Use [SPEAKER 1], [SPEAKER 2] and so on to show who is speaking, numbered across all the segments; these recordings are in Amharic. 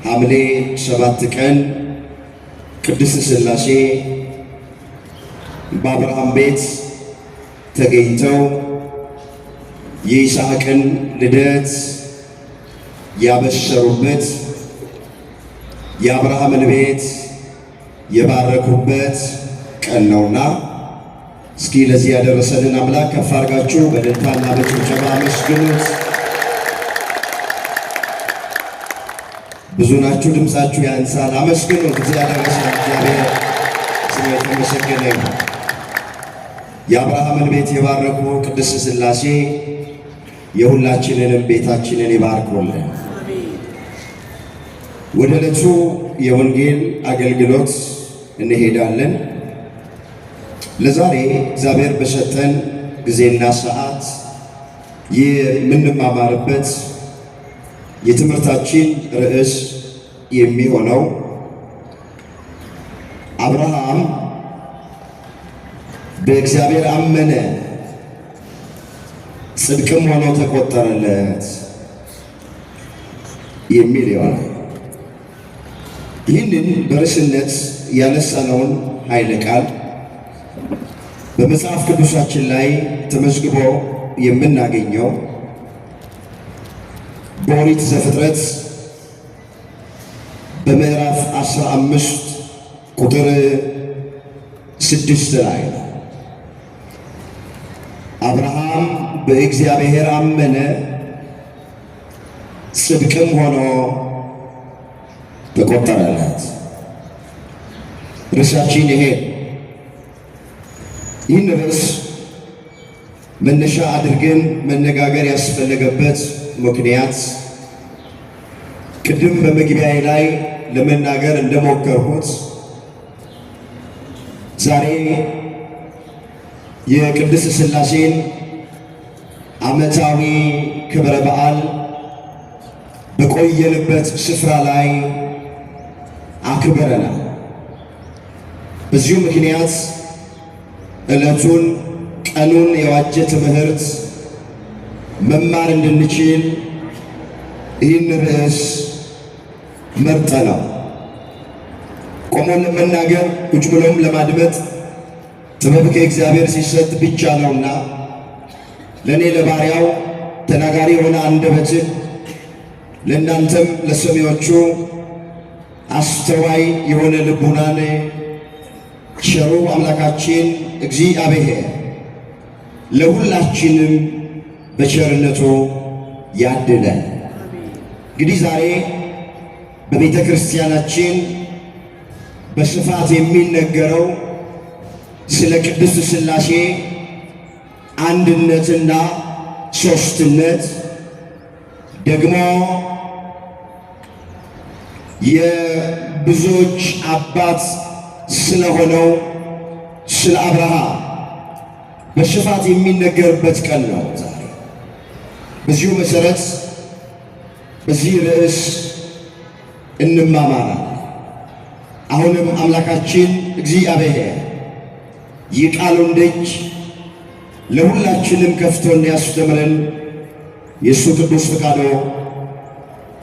[SPEAKER 1] ሐምሌ 7 ቀን ቅድስት ሥላሴ በአብርሃም ቤት ተገኝተው የይስሐቅን ልደት ያበሰሩበት የአብርሃምን ቤት የባረኩበት ቀን ነውና እስኪ ለዚህ ያደረሰንን አምላክ ከፍ አድርጋችሁ በደስታና በጭብጨባ አመስግኑት። ብዙ ናችሁ፣ ድምፃችሁ ያንሳል። አመስግኑት። እዚህ ያደረሰን እግዚአብሔር ስሙ የተመሰገነ ይሁን። የአብርሃምን ቤት የባረኩ ቅድስት ሥላሴ የሁላችንንም ቤታችንን ይባርኩልን። ወደ ዕለቱ የወንጌል አገልግሎት እንሄዳለን። ለዛሬ እግዚአብሔር በሰጠን ጊዜና ሰዓት የምንማማርበት የትምህርታችን ርዕስ የሚሆነው አብርሃም በእግዚአብሔር አመነ ጽድቅም ሆኖ ተቆጠረለት የሚል ይሆናል። ይህንን በርዕስነት ያነሳነውን ኃይለ ቃል በመጽሐፍ ቅዱሳችን ላይ ተመዝግቦ የምናገኘው በኦሪት ዘፍጥረት በምዕራፍ 15 ቁጥር 6 ላይ ነው። አብርሃም በእግዚአብሔር አመነ ጽድቅም ሆኖ ተቆጠረለት። ርዕሳችን ይሄ። ይህን ርዕስ መነሻ አድርገን መነጋገር ያስፈለገበት ምክንያት ቅድም በመግቢያዬ ላይ ለመናገር እንደሞከርኩት ዛሬ የቅድስት ሥላሴን ዓመታዊ ክብረ በዓል በቆየንበት ስፍራ ላይ አክብረናል። በዚሁ ምክንያት ዕለቱን ቀኑን የዋጀ ትምህርት መማር እንድንችል ይህን ርዕስ መርጠናል። ቆሞ ለመናገር ቁጭ ብሎም ለማድመጥ ጥበብ ከእግዚአብሔር ሲሰጥ ብቻ ነውና ለእኔ ለባሪያው ተናጋሪ የሆነ አንደበትን ለእናንተም ለሰሚዎቹ አስተዋይ የሆነ ልቡናን ቸሩ አምላካችን እግዚአብሔር ለሁላችንም በቸርነቱ ያድለን። እንግዲህ ዛሬ በቤተ ክርስቲያናችን በስፋት የሚነገረው ስለ ቅድስት ሥላሴ አንድነትና ሦስትነት ደግሞ የብዙዎች አባት ስለሆነው ስለ አብርሃም በስፋት የሚነገርበት ቀን ነው ዛሬ። በዚሁ መሰረት በዚህ ርዕስ እንማማራለን። አሁንም አምላካችን እግዚአብሔር የቃሉን ደጅ ለሁላችንም ከፍቶ እንዲያስተምረን የእሱ ቅዱስ ፈቃዱ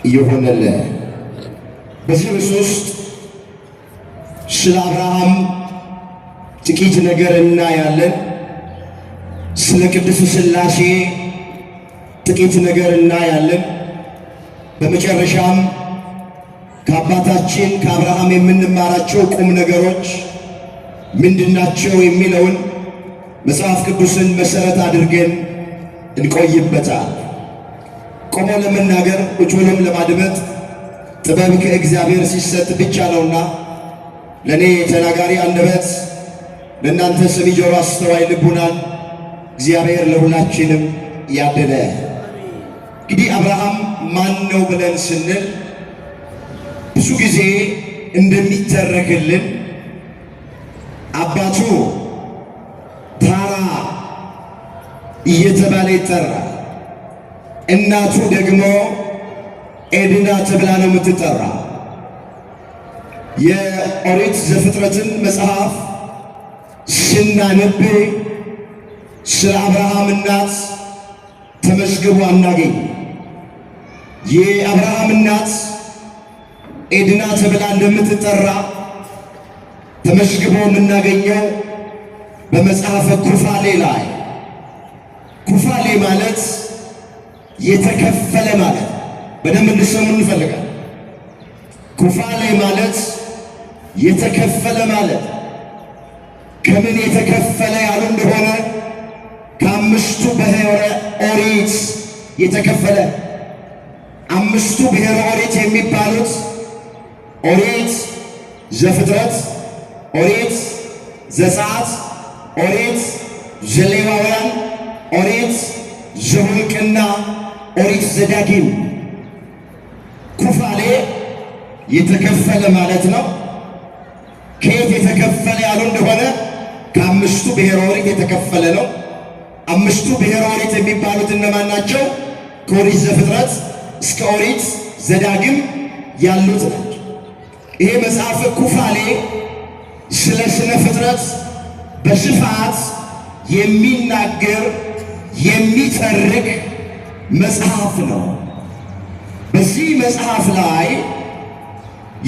[SPEAKER 1] እየሆነልን በዚህ ርዕስ ውስጥ ስለ አብርሃም ጥቂት ነገር እናያለን። ስለ ቅድስት ሥላሴ ጥቂት ነገር እናያለን። በመጨረሻም ከአባታችን ከአብርሃም የምንማራቸው ቁም ነገሮች ምንድናቸው የሚለውን መጽሐፍ ቅዱስን መሰረት አድርገን እንቆይበታል። ቆሞ ለመናገር ቁጭ ብሎም ለማድመጥ ጥበብ ከእግዚአብሔር ሲሰጥ ብቻ ነውና ለእኔ ተናጋሪ አንደበት ለእናንተ ሰሚ ጆሮ አስተዋይ ልቡናን እግዚአብሔር ለሁላችንም ያደለ። እንግዲህ አብርሃም ማን ነው ብለን ስንል ብዙ ጊዜ እንደሚተረክልን አባቱ ታራ እየተባለ ይጠራል። እናቱ ደግሞ ኤድና ተብላ ነው የምትጠራ። የኦሪት ዘፍጥረትን መጽሐፍ ስናነብ ስለ አብርሃም እናት ተመዝግቦ አናገኝ። የአብርሃም እናት ኤድና ተብላ እንደምትጠራ ተመዝግቦ የምናገኘው በመጽሐፈ ኩፋሌ ላይ። ኩፋሌ ማለት የተከፈለ ማለት፣ በደንብ እንድሰሙ እንፈልጋለን። ኩፋሌ ማለት የተከፈለ ማለት። ከምን የተከፈለ ያሉ እንደሆነ ከአምስቱ ብሔረ ኦሪት የተከፈለ። አምስቱ ብሔረ ኦሪት የሚባሉት ኦሪት ዘፍጥረት፣ ኦሪት ዘጸአት፣ ኦሪት ዘሌዋውያን፣ ኦሪት ዘኍልቍና ኦሪት ዘዳግም። ኩፋሌ የተከፈለ ማለት ነው። ከየት የተከፈለ ያሉ እንደሆነ ከአምስቱ ብሔረ ኦሪት የተከፈለ ነው። አምስቱ ብሔረ ኦሪት የሚባሉት እነማን ናቸው? ከኦሪት ዘፍጥረት እስከ ኦሪት ዘዳግም ያሉት ናቸው። ይሄ መጽሐፈ ኩፋሌ ስለ ስነ ፍጥረት በስፋት የሚናገር የሚተርክ መጽሐፍ ነው። በዚህ መጽሐፍ ላይ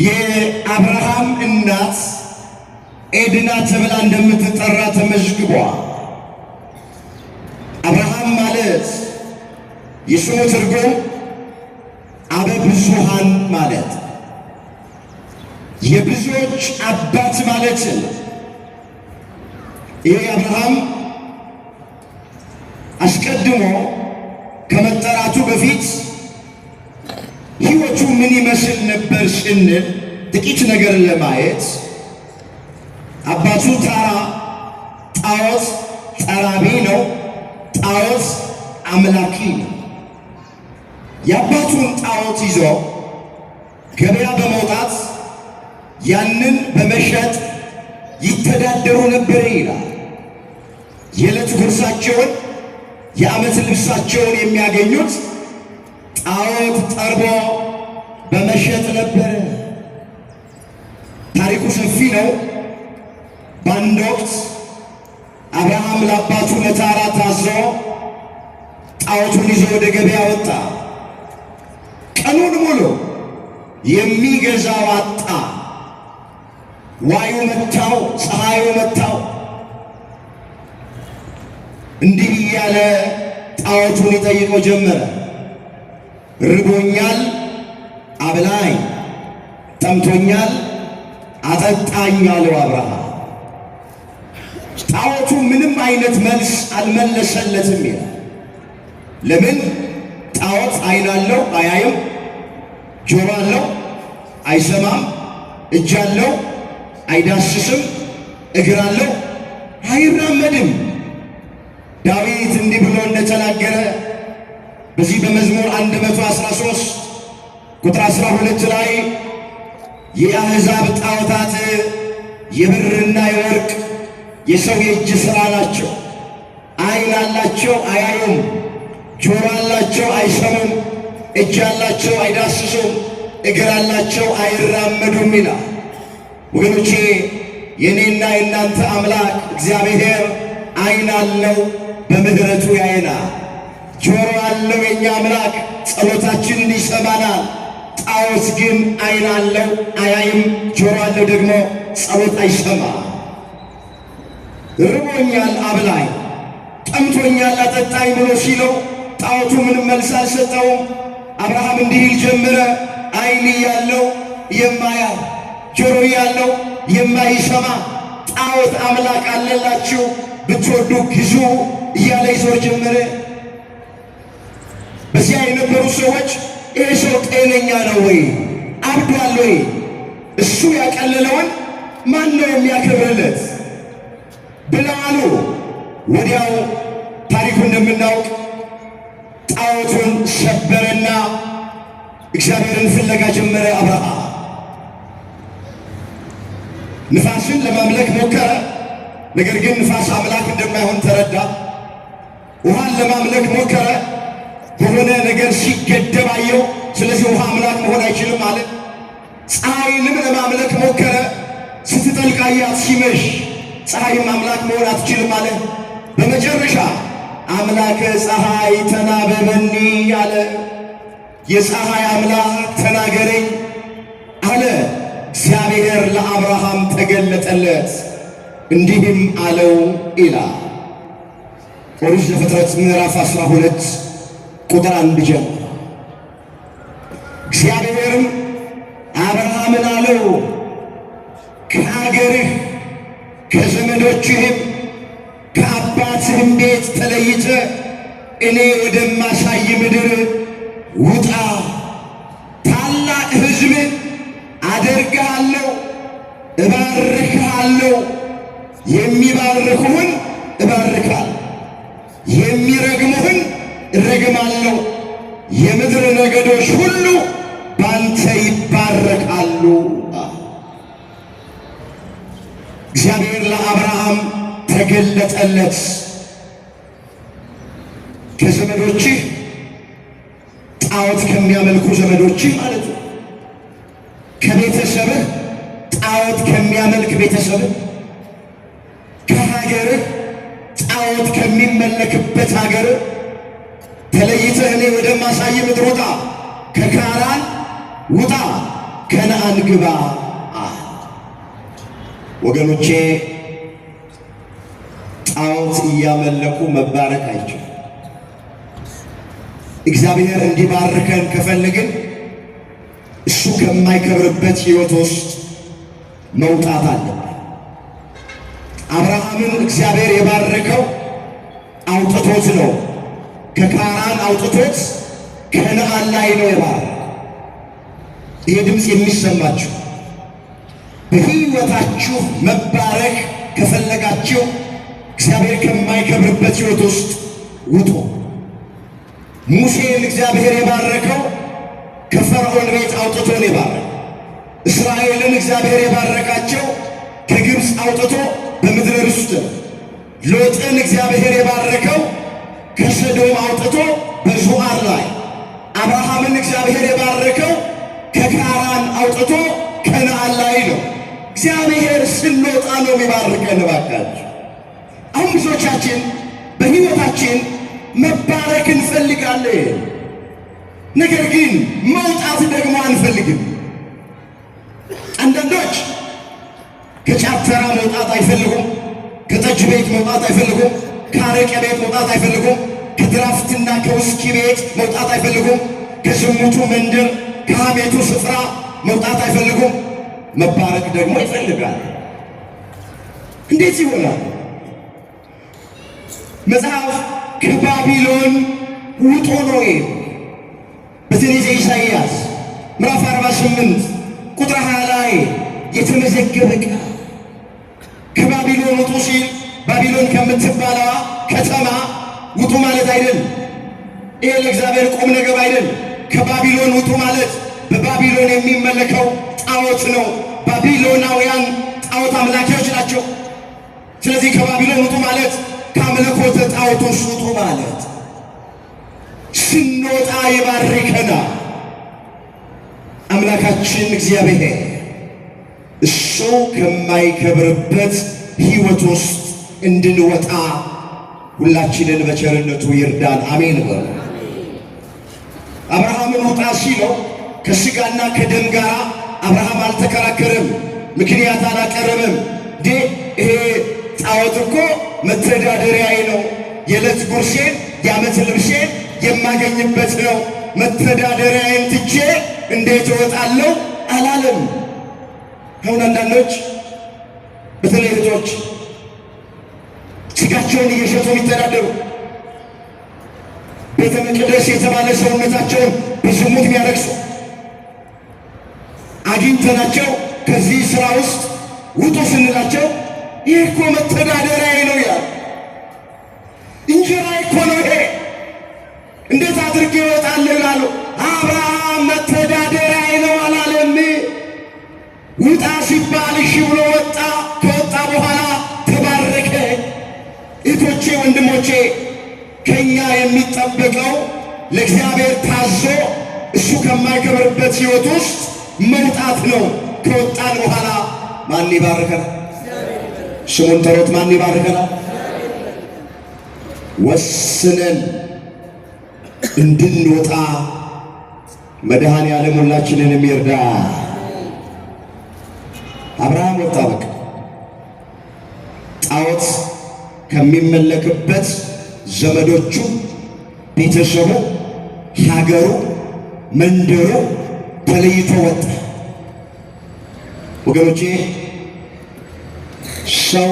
[SPEAKER 1] የአብርሃም እናት ኤድና ተብላ እንደምትጠራ ተመዝግቧል። አብርሃም ማለት የስሙ ትርጉም አበ ብዙኃን ማለት የብዙዎች አባት ማለት ነው። ይህ አብርሃም አስቀድሞ ከመጠራቱ በፊት ሕይወቱ ምን ይመስል ነበር ስንል ጥቂት ነገር ለማየት አባቱ ታራ ጣዖት ጠራቢ ነው። ጣዖት አምላኪ ነው። የአባቱን ጣዖት ይዞ ገበያ በመውጣት ያንን በመሸጥ ይተዳደሩ ነበር ይላል። የዕለት ጉርሳቸውን የዓመት ልብሳቸውን የሚያገኙት ጣዖት ጠርቦ በመሸጥ ነበር። ታሪኩ ሰፊ ነው። በአንድ ወቅት አብርሃም ለአባቱ ለታራ ታዞ ጣዖቱን ይዞ ወደ ገበያ ወጣ። ቀኑን ሙሉ የሚገዛው አጣ። ዋዩ መታው፣ ፀሐዩ መታው። እንዲህ እያለ ጣዖቱን ይጠይቀው ጀመረ። ርቦኛል አብላኝ፣ ጠምቶኛል አጠጣኝ አለው አብርሃም። ጣዖቱ ምንም አይነት መልስ አልመለሰለትም ይላል። ለምን? ጣዖት ዓይን አለው አያይም፣ ጆሮ አለው አይሰማም፣ እጅ አለው አይዳስስም፣ እግር አለው አይራመድም። ዳዊት እንዲህ ብሎ እንደተናገረ በዚህ በመዝሙር 113 ቁጥር 12 ላይ የአሕዛብ ጣዖታት የብርና የወርቅ የሰው የእጅ ሥራ ናቸው። ዓይን አላቸው አያዩም፣ ጆሮ አላቸው አይሰሙም፣ እጅ አላቸው አይዳስሱም፣ እግር አላቸው አይራመዱም ይላል። ወገኖቼ የኔና የእናንተ አምላክ እግዚአብሔር ዓይን አለው፣ በምሕረቱ ያየናል። ጆሮ አለው፣ የኛ አምላክ ጸሎታችንን ይሰማናል። ጣዖት ግን ዓይን አለው አያይም፣ ጆሮ አለው ደግሞ ጸሎት አይሰማ። ርቦኛል አብላኝ፣ ጠምቶኛል አጠጣኝ ብሎ ሲለው ጣዖቱ ምንም መልስ አልሰጠውም። አብርሃም እንዲህ ይል ጀመረ። ዓይን ያለው የማያይ ጆሮ ያለው የማይሰማ ጣዖት አምላክ አለላችሁ ብትወዱ ግዙ እያለ ይዞር ጀመረ። በዚያ የነበሩ ሰዎች ይህ ሰው ጤነኛ ነው ወይ አብዷል ወይ? እሱ ያቀለለውን ማን ነው የሚያከብርለት ብለው አሉ። ወዲያው ታሪኩ እንደምናውቅ ጣዖቱን ሰበረና እግዚአብሔርን ፍለጋ ጀመረ። አብርሃም ንፋስን ለማምለክ ሞከረ። ነገር ግን ንፋስ አምላክ እንደማይሆን ተረዳ። ውሃን ለማምለክ ሞከረ። በሆነ ነገር ሲገደብ አየው። ስለዚህ ውሃ አምላክ መሆን አይችልም አለ። ፀሐይንም ለማምለክ ሞከረ። ስትጠልቅ አያት። ሲመሽ ፀሐይም አምላክ መሆን አትችልም አለ። በመጨረሻ አምላከ ፀሐይ ተናበበኒ አለ። የፀሐይ አምላክ ተናገረኝ ለአብርሃም ተገለጠለት እንዲህም አለው ይላል ኦሪት ዘፍጥረት ምዕራፍ 12 ቁጥር 1 ጀምሮ። እግዚአብሔርም አብርሃምን አለው ከአገርህ ከዘመዶችህም ከአባትህም ቤት ተለይተህ እኔ ወደማሳይ ምድር ውጣ፣ ታላቅ ሕዝብ አደርግሃለሁ፣ እባርክሃለሁ፣ የሚባርኩህን እባርካለሁ፣ የሚረግሙህን እረግማለሁ፣ የምድር ነገዶች ሁሉ ባንተ ይባረካሉ። እግዚአብሔር ለአብርሃም ተገለጠለት። ከዘመዶችህ ጣዖት ከሚያመልኩ ዘመዶችህ ማለት ነው፣ ከቤተሰብህ ጣዖት ከሚያመልክ ቤተሰብህ፣ ከሀገርህ ጣዖት ከሚመለክበት ሀገር ተለይተህ እኔ ወደማሳይ ምድር ውጣ፣ ከካራን ውጣ፣ ከነዓን ግባ። ወገኖቼ ጣዖት እያመለኩ መባረክ አይችልም። እግዚአብሔር እንዲባርከን ከፈለግን እሱ ከማይከብርበት ሕይወት ውስጥ መውጣት አለብን። አብርሃምን እግዚአብሔር የባረከው አውጥቶት ነው። ከካራን አውጥቶት ከነዓን ላይ ነው የባረከው። ይሄ ድምፅ የሚሰማችሁ በሕይወታችሁ መባረክ ከፈለጋችሁ እግዚአብሔር ከማይከብርበት ሕይወት ውስጥ ውጡ። ሙሴን እግዚአብሔር የባረከው ከፈርዖን ቤት አውጥቶ ነው የባረከው። እስራኤልን እግዚአብሔር የባረካቸው ከግብፅ አውጥቶ በምድረ ርስት ነው። ሎጥን እግዚአብሔር የባረከው ከሰዶም አውጥቶ በዙዓር ላይ፣ አብርሃምን እግዚአብሔር የባረከው ከካራን አውጥቶ ከነዓን ላይ ነው። እግዚአብሔር ስንወጣ ነው የሚባርከን። እባካችሁ አሁን ብዙዎቻችን በሕይወታችን መባረክ እንፈልጋለን፣ ነገር ግን መውጣት ደግሞ አንፈልግም። አንዳንዶች ከጫት ተራ መውጣት አይፈልጉም፣ ከጠጅ ቤት መውጣት አይፈልጉም፣ ከአረቄ ቤት መውጣት አይፈልጉም፣ ከድራፍትና ከውስኪ ቤት መውጣት አይፈልጉም፣ ከዝሙቱ መንደር ከሐሜቱ ስፍራ መውጣት አይፈልጉም። መባረክ ደግሞ ይፈልጋል። እንዴት ይሆናል? መጽሐፍ ከባቢሎን ውጡ ነው በትንቢተ ኢሳይያስ ምዕራፍ 48 ቁጥር 20 ላይ የተመዘገበ ቃል። ከባቢሎን ውጡ ሲል ባቢሎን ከምትባለዋ ከተማ ውጡ ማለት አይደለም። ይሄ ለእግዚአብሔር ቁም ነገር አይደለም። ከባቢሎን ውጡ ማለት በባቢሎን የሚመለከው ጣዖት ነው። ባቢሎናውያን ጣዖት አምላኪዎች ናቸው። ስለዚህ ከባቢሎን ውጡ ማለት ከአምልኮተ ጣዖቶች ውጡ ማለት። ስንወጣ ይባርከናል አምላካችን እግዚአብሔር። እሱ ከማይከብርበት ሕይወት ውስጥ እንድንወጣ ሁላችንን በቸርነቱ ይርዳን። አሜን በሉ። አብርሃምን ውጣ ሲለው ከሥጋና ከደም ጋር አብርሃም አልተከራከረም፣ ምክንያት አላቀረበም። ይሄ ጣዖት እኮ መተዳደሪያዬ ነው፣ የዕለት ጉርሴን የዓመት ልብሴን የማገኝበት ነው፣ መተዳደሪያዬን ትቼ እንዴት እወጣለሁ አላለም። አሁን አንዳንዶች በተለይ እህቶች ሥጋቸውን እየሸጡ የሚተዳደሩ ቤተ መቅደስ የተባለ ሰውነታቸውን በዝሙት የሚያረክሱ አግኝተናቸው ከዚህ ሥራ ውስጥ ውጡ ስንላቸው ይህ እኮ መተዳደሪያዬ ነው ያሉ። እንጀራ እኮ ነው ይሄ፣ እንዴት አድርጌ እወጣለሁ ይላሉ። አብርሃም መተዳደሪያዬ ነው አላለም። ውጣ ሲባል እሺ ብሎ ወጣ። ከወጣ በኋላ ተባረከ። እህቶቼ፣ ወንድሞቼ ከኛ የሚጠበቀው ለእግዚአብሔር ታዞ እሱ ከማይከብርበት ሕይወት ውስጥ መውጣት ነው። ከወጣን በኋላ ማን ይባርከናል? ስሙን ተሮት ማን ይባርከናል? ወስነን እንድንወጣ መድኃኔዓለም ሁላችንንም ይርዳ። አብርሃም ወጣ። በቃ ጣዖት ከሚመለክበት ዘመዶቹ፣ ቤተሰቡ፣ ሀገሩ፣ መንደሩ ተለይቶ ወጣ። ወገኖቼ ሰው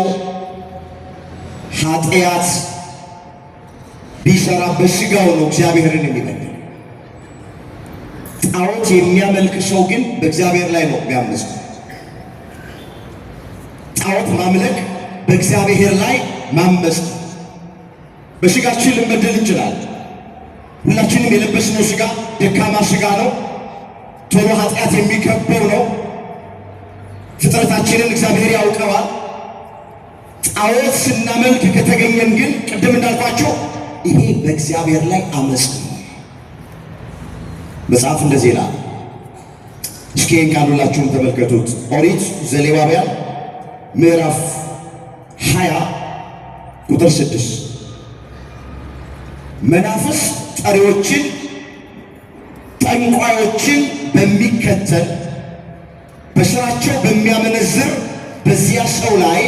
[SPEAKER 1] ኃጢአት ቢሰራ በስጋው ነው እግዚአብሔርን የሚበድል። ጣዖት የሚያመልክ ሰው ግን በእግዚአብሔር ላይ ነው የሚያመጽ። ጣዖት ማምለክ በእግዚአብሔር ላይ ማመጽ። በስጋችን ልንበደል እንችላለን። ሁላችንም የለበስነው ስጋ ደካማ ስጋ ነው። ቶሎ ኃጢአት የሚከበው ነው። ፍጥረታችንን እግዚአብሔር ያውቀዋል። ጣዖት ስናመልክ ከተገኘን ግን ቅድም እንዳልኳቸው ይሄ በእግዚአብሔር ላይ አመጽ ነው። መጽሐፍ እንደዚህ ይላል። እስኪ ካሉላችሁም ተመልከቱት። ኦሪት ዘሌዋውያን ምዕራፍ 20 ቁጥር 6 መናፍስት ጠሪዎችን ጠንቋዮችን በሚከተል በስራቸው በሚያመነዝር በዚያ ሰው ላይ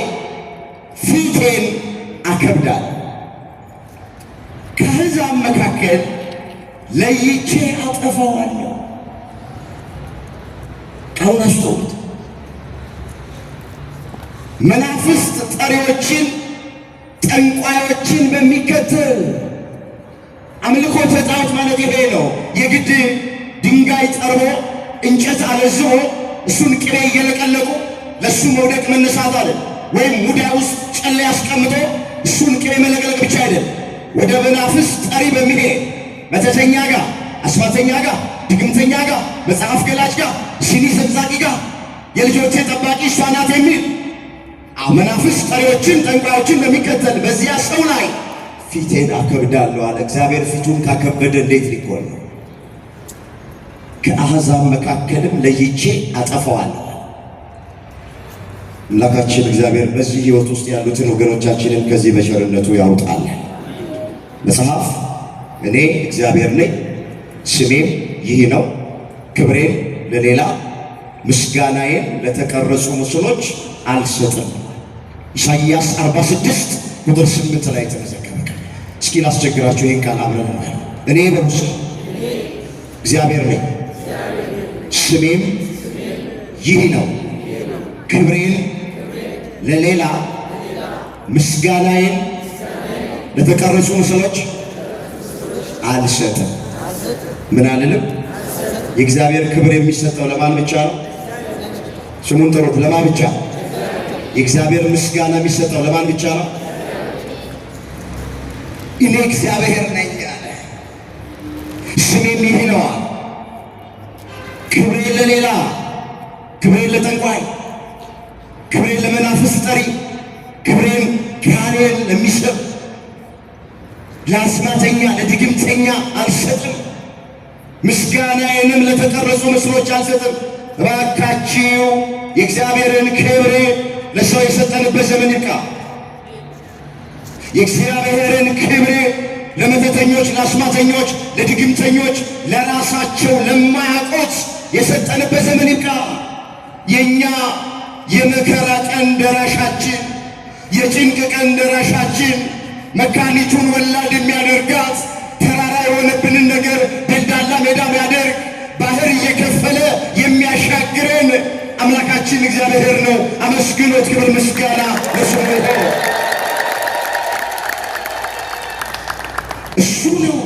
[SPEAKER 1] ፊቴን አከብዳለሁ፣ ከአሕዛብ መካከል ለይቼ አጠፋዋለሁ። ቃሉን አስተውሉት። መናፍስት ጠሪዎችን ጠንቋዮችን በሚከተል አምልኮተ ጣዖት ማለት ይሄ ነው። የግድ ድንጋይ ጠርቦ እንጨት አለዝቦ እሱን ቅቤ እየለቀለቁ ለእሱ መውደቅ መነሳት አለ። ወይም ሙዳይ ውስጥ ጨሌ አስቀምጦ እሱን ቅቤ መለቅለቅ ብቻ አይደለም። ወደ መናፍስት ጠሪ በሚሄድ መተተኛ ጋር፣ አስማተኛ ጋር፣ ድግምተኛ ጋር፣ መጽሐፍ ገላጭ ጋር፣ ሲኒ ሰብዛቂ ጋር የልጆቼ ጠባቂ እሷ ናት የሚል መናፍስት ጠሪዎችን ጠንቋዮችን በሚከተል በዚያ ሰው ላይ ፊቴን አከብዳለሁ አለ። እግዚአብሔር ፊቱን ካከበደ እንዴት ሊሆን ነው? ከአሕዛብ መካከልም ለይቼ አጠፋዋለሁ። አምላካችን እግዚአብሔር በዚህ ሕይወት ውስጥ ያሉትን ወገኖቻችንን ከዚህ በቸርነቱ ያውጣል። መጽሐፍ እኔ እግዚአብሔር ነኝ፣ ስሜም ይህ ነው፣ ክብሬን ለሌላ ምስጋናዬን ለተቀረጹ ምስሎች አልሰጥም። ኢሳይያስ 46 ቁጥር 8 ላይ ተመዘገበ። እስኪ ላስቸግራችሁ ይህን ቃል አብረን ነው። እኔ በሙሴ እግዚአብሔር ነኝ፣ ስሜም ይህ ነው፣ ክብሬን ለሌላ ምስጋናዬን ለተቀረጹ ምስሎች አልሰጥም። ምን አልልም? የእግዚአብሔር ክብር የሚሰጠው ለማን ብቻ ነው? ስሙን ጥሩት። ለማን ብቻ? የእግዚአብሔር ምስጋና የሚሰጠው ለማን ብቻ ነው? እኔ እግዚአብሔር ነኝ አለ። ስሜም ይህ ነው። ክብሬን ለሌላ፣ ክብሬን ለጠንቋይ፣ ክብሬን ለመናፍስት ጠሪ፣ ክብሬን ካህኔን ለሚሰብ ለአስማተኛ ለድግምተኛ አልሰጥም። ምስጋናዬንም ለተቀረጹ ምስሎች አልሰጥም። እባካችሁ የእግዚአብሔርን ክብር ለሰው የሰጠንበት ዘመን ይብቃ። የእግዚአብሔርን ክብር ለመተተኞች፣ ለአስማተኞች፣ ለድግምተኞች፣ ለራሳቸው ለማያውቁት የሰጠንበት ዘመን ይብቃ። የእኛ የመከራ ቀን ደራሻችን፣ የጭንቅ ቀን ደራሻችን፣ መካኒቱን ወላድ የሚያደርጋት ተራራ የሆነብንን ነገር ደልዳላ ሜዳ የሚያደርግ ባህር እየከፈለ የሚያሻግረን አምላካችን እግዚአብሔር ነው። አመስግኖት፣ ክብር ምስጋና ለስሙ ይሁን። እሱ ነው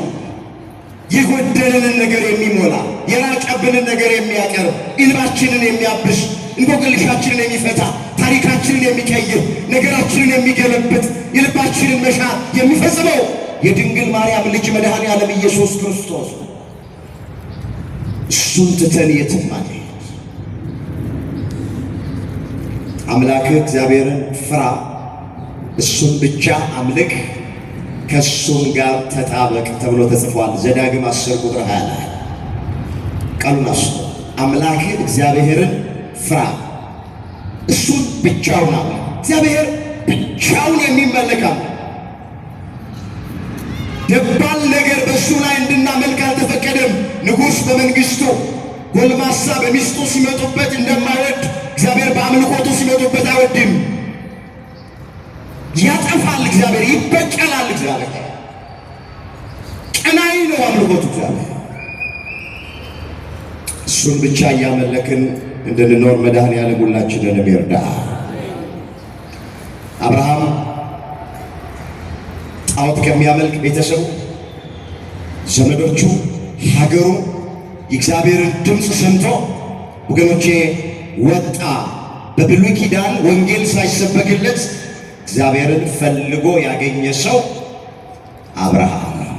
[SPEAKER 1] የጎደለንን ነገር የሚሞላ፣ የራቀብንን ነገር የሚያቀርብ፣ እንባችንን የሚያብስ፣ እንቆቅልሻችንን የሚፈታ፣ ታሪካችንን የሚቀይር፣ ነገራችንን የሚገለብጥ፣ የልባችንን መሻት የሚፈጽመው የድንግል ማርያም ልጅ መድኃኔ ዓለም ኢየሱስ ክርስቶስ። እሱን ትተን የትም አንሄድ። አምላክህ እግዚአብሔርን ፍራ፣ እሱን ብቻ አምልክ፣ ከእሱም ጋር ተጣበቅ ተብሎ ተጽፏል። ዘዳግም 10 ቁጥር 20 ላይ ቃሉን አስቡ። አምላክህ እግዚአብሔርን ፍራ፣ እሱን ብቻውን አምልክ። እግዚአብሔር ብቻውን የሚመለክ አምላክ። ደባል ነገር በእሱ ላይ እንድናመልክ አልተፈቀደም። ንጉሥ በመንግሥቱ፣ ጎልማሳ በሚስቱ ሲመጡበት እንደማይወድ እግዚአብሔር በአምልኮቱ ሲመጡበት አይወድም። ያጠፋል እግዚአብሔር፣ ይበቀላል እግዚአብሔር። ቀናኢ ነው አምልኮቱ እግዚአብሔር። እሱን ብቻ እያመለክን እንድንኖር መድኃኔዓለም ሁላችንንም ይርዳ። አብርሃም ጣዖት ከሚያመልክ ቤተሰቡ፣ ዘመዶቹ፣ ሀገሩ የእግዚአብሔርን ድምፅ ሰምቶ ወገኖቼ ወጣ። በብሉይ ኪዳን ወንጌል ሳይሰበክለት እግዚአብሔርን ፈልጎ ያገኘ ሰው አብርሃም ነው።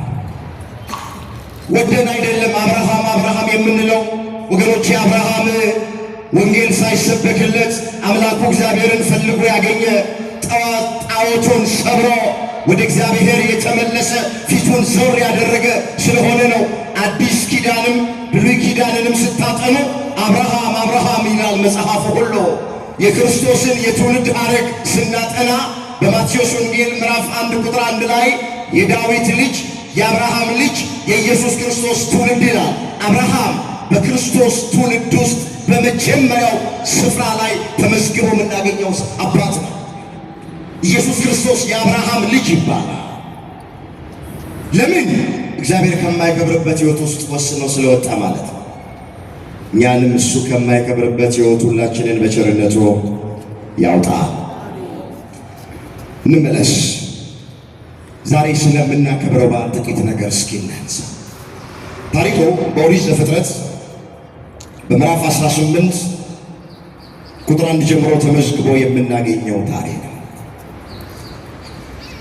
[SPEAKER 1] ወደን አይደለም አብርሃም የምንለው ወገኖቼ። አብርሃም ወንጌል ሳይሰበክለት አምላኩ እግዚአብሔርን ፈልጎ ያገኘ ጣዖቱን ሰብሮ ወደ እግዚአብሔር የተመለሰ ፊቱን ዘር ያደረገ ስለሆነ ነው። አዲስ ኪዳንም ብሉይ ኪዳንንም ስታጠኑ አብርሃም ይላል መጽሐፉ ሁሉ። የክርስቶስን የትውልድ ሐረግ ስናጠና በማቴዎስ ወንጌል ምዕራፍ 1 ቁጥር 1 ላይ የዳዊት ልጅ የአብርሃም ልጅ የኢየሱስ ክርስቶስ ትውልድ ይላል። አብርሃም በክርስቶስ ትውልድ ውስጥ በመጀመሪያው ስፍራ ላይ ተመዝግቦ የምናገኘው አባት ነው። ኢየሱስ ክርስቶስ የአብርሃም ልጅ ይባላል። ለምን? እግዚአብሔር ከማይከብርበት ሕይወት ውስጥ ወስኖ ስለወጣ ማለት ነው። እኛንም እሱ ከማይከብርበት ሕይወት ሁላችንን በቸርነቱ ያውጣ። እንመለስ። ዛሬ ስለምናከብረው በዓል ጥቂት ነገር እስኪ እናንሳ። ታሪኩ በኦሪት ዘፍጥረት በምዕራፍ 18 ቁጥር 1 ጀምሮ ተመዝግቦ የምናገኘው ታሪክ ነው።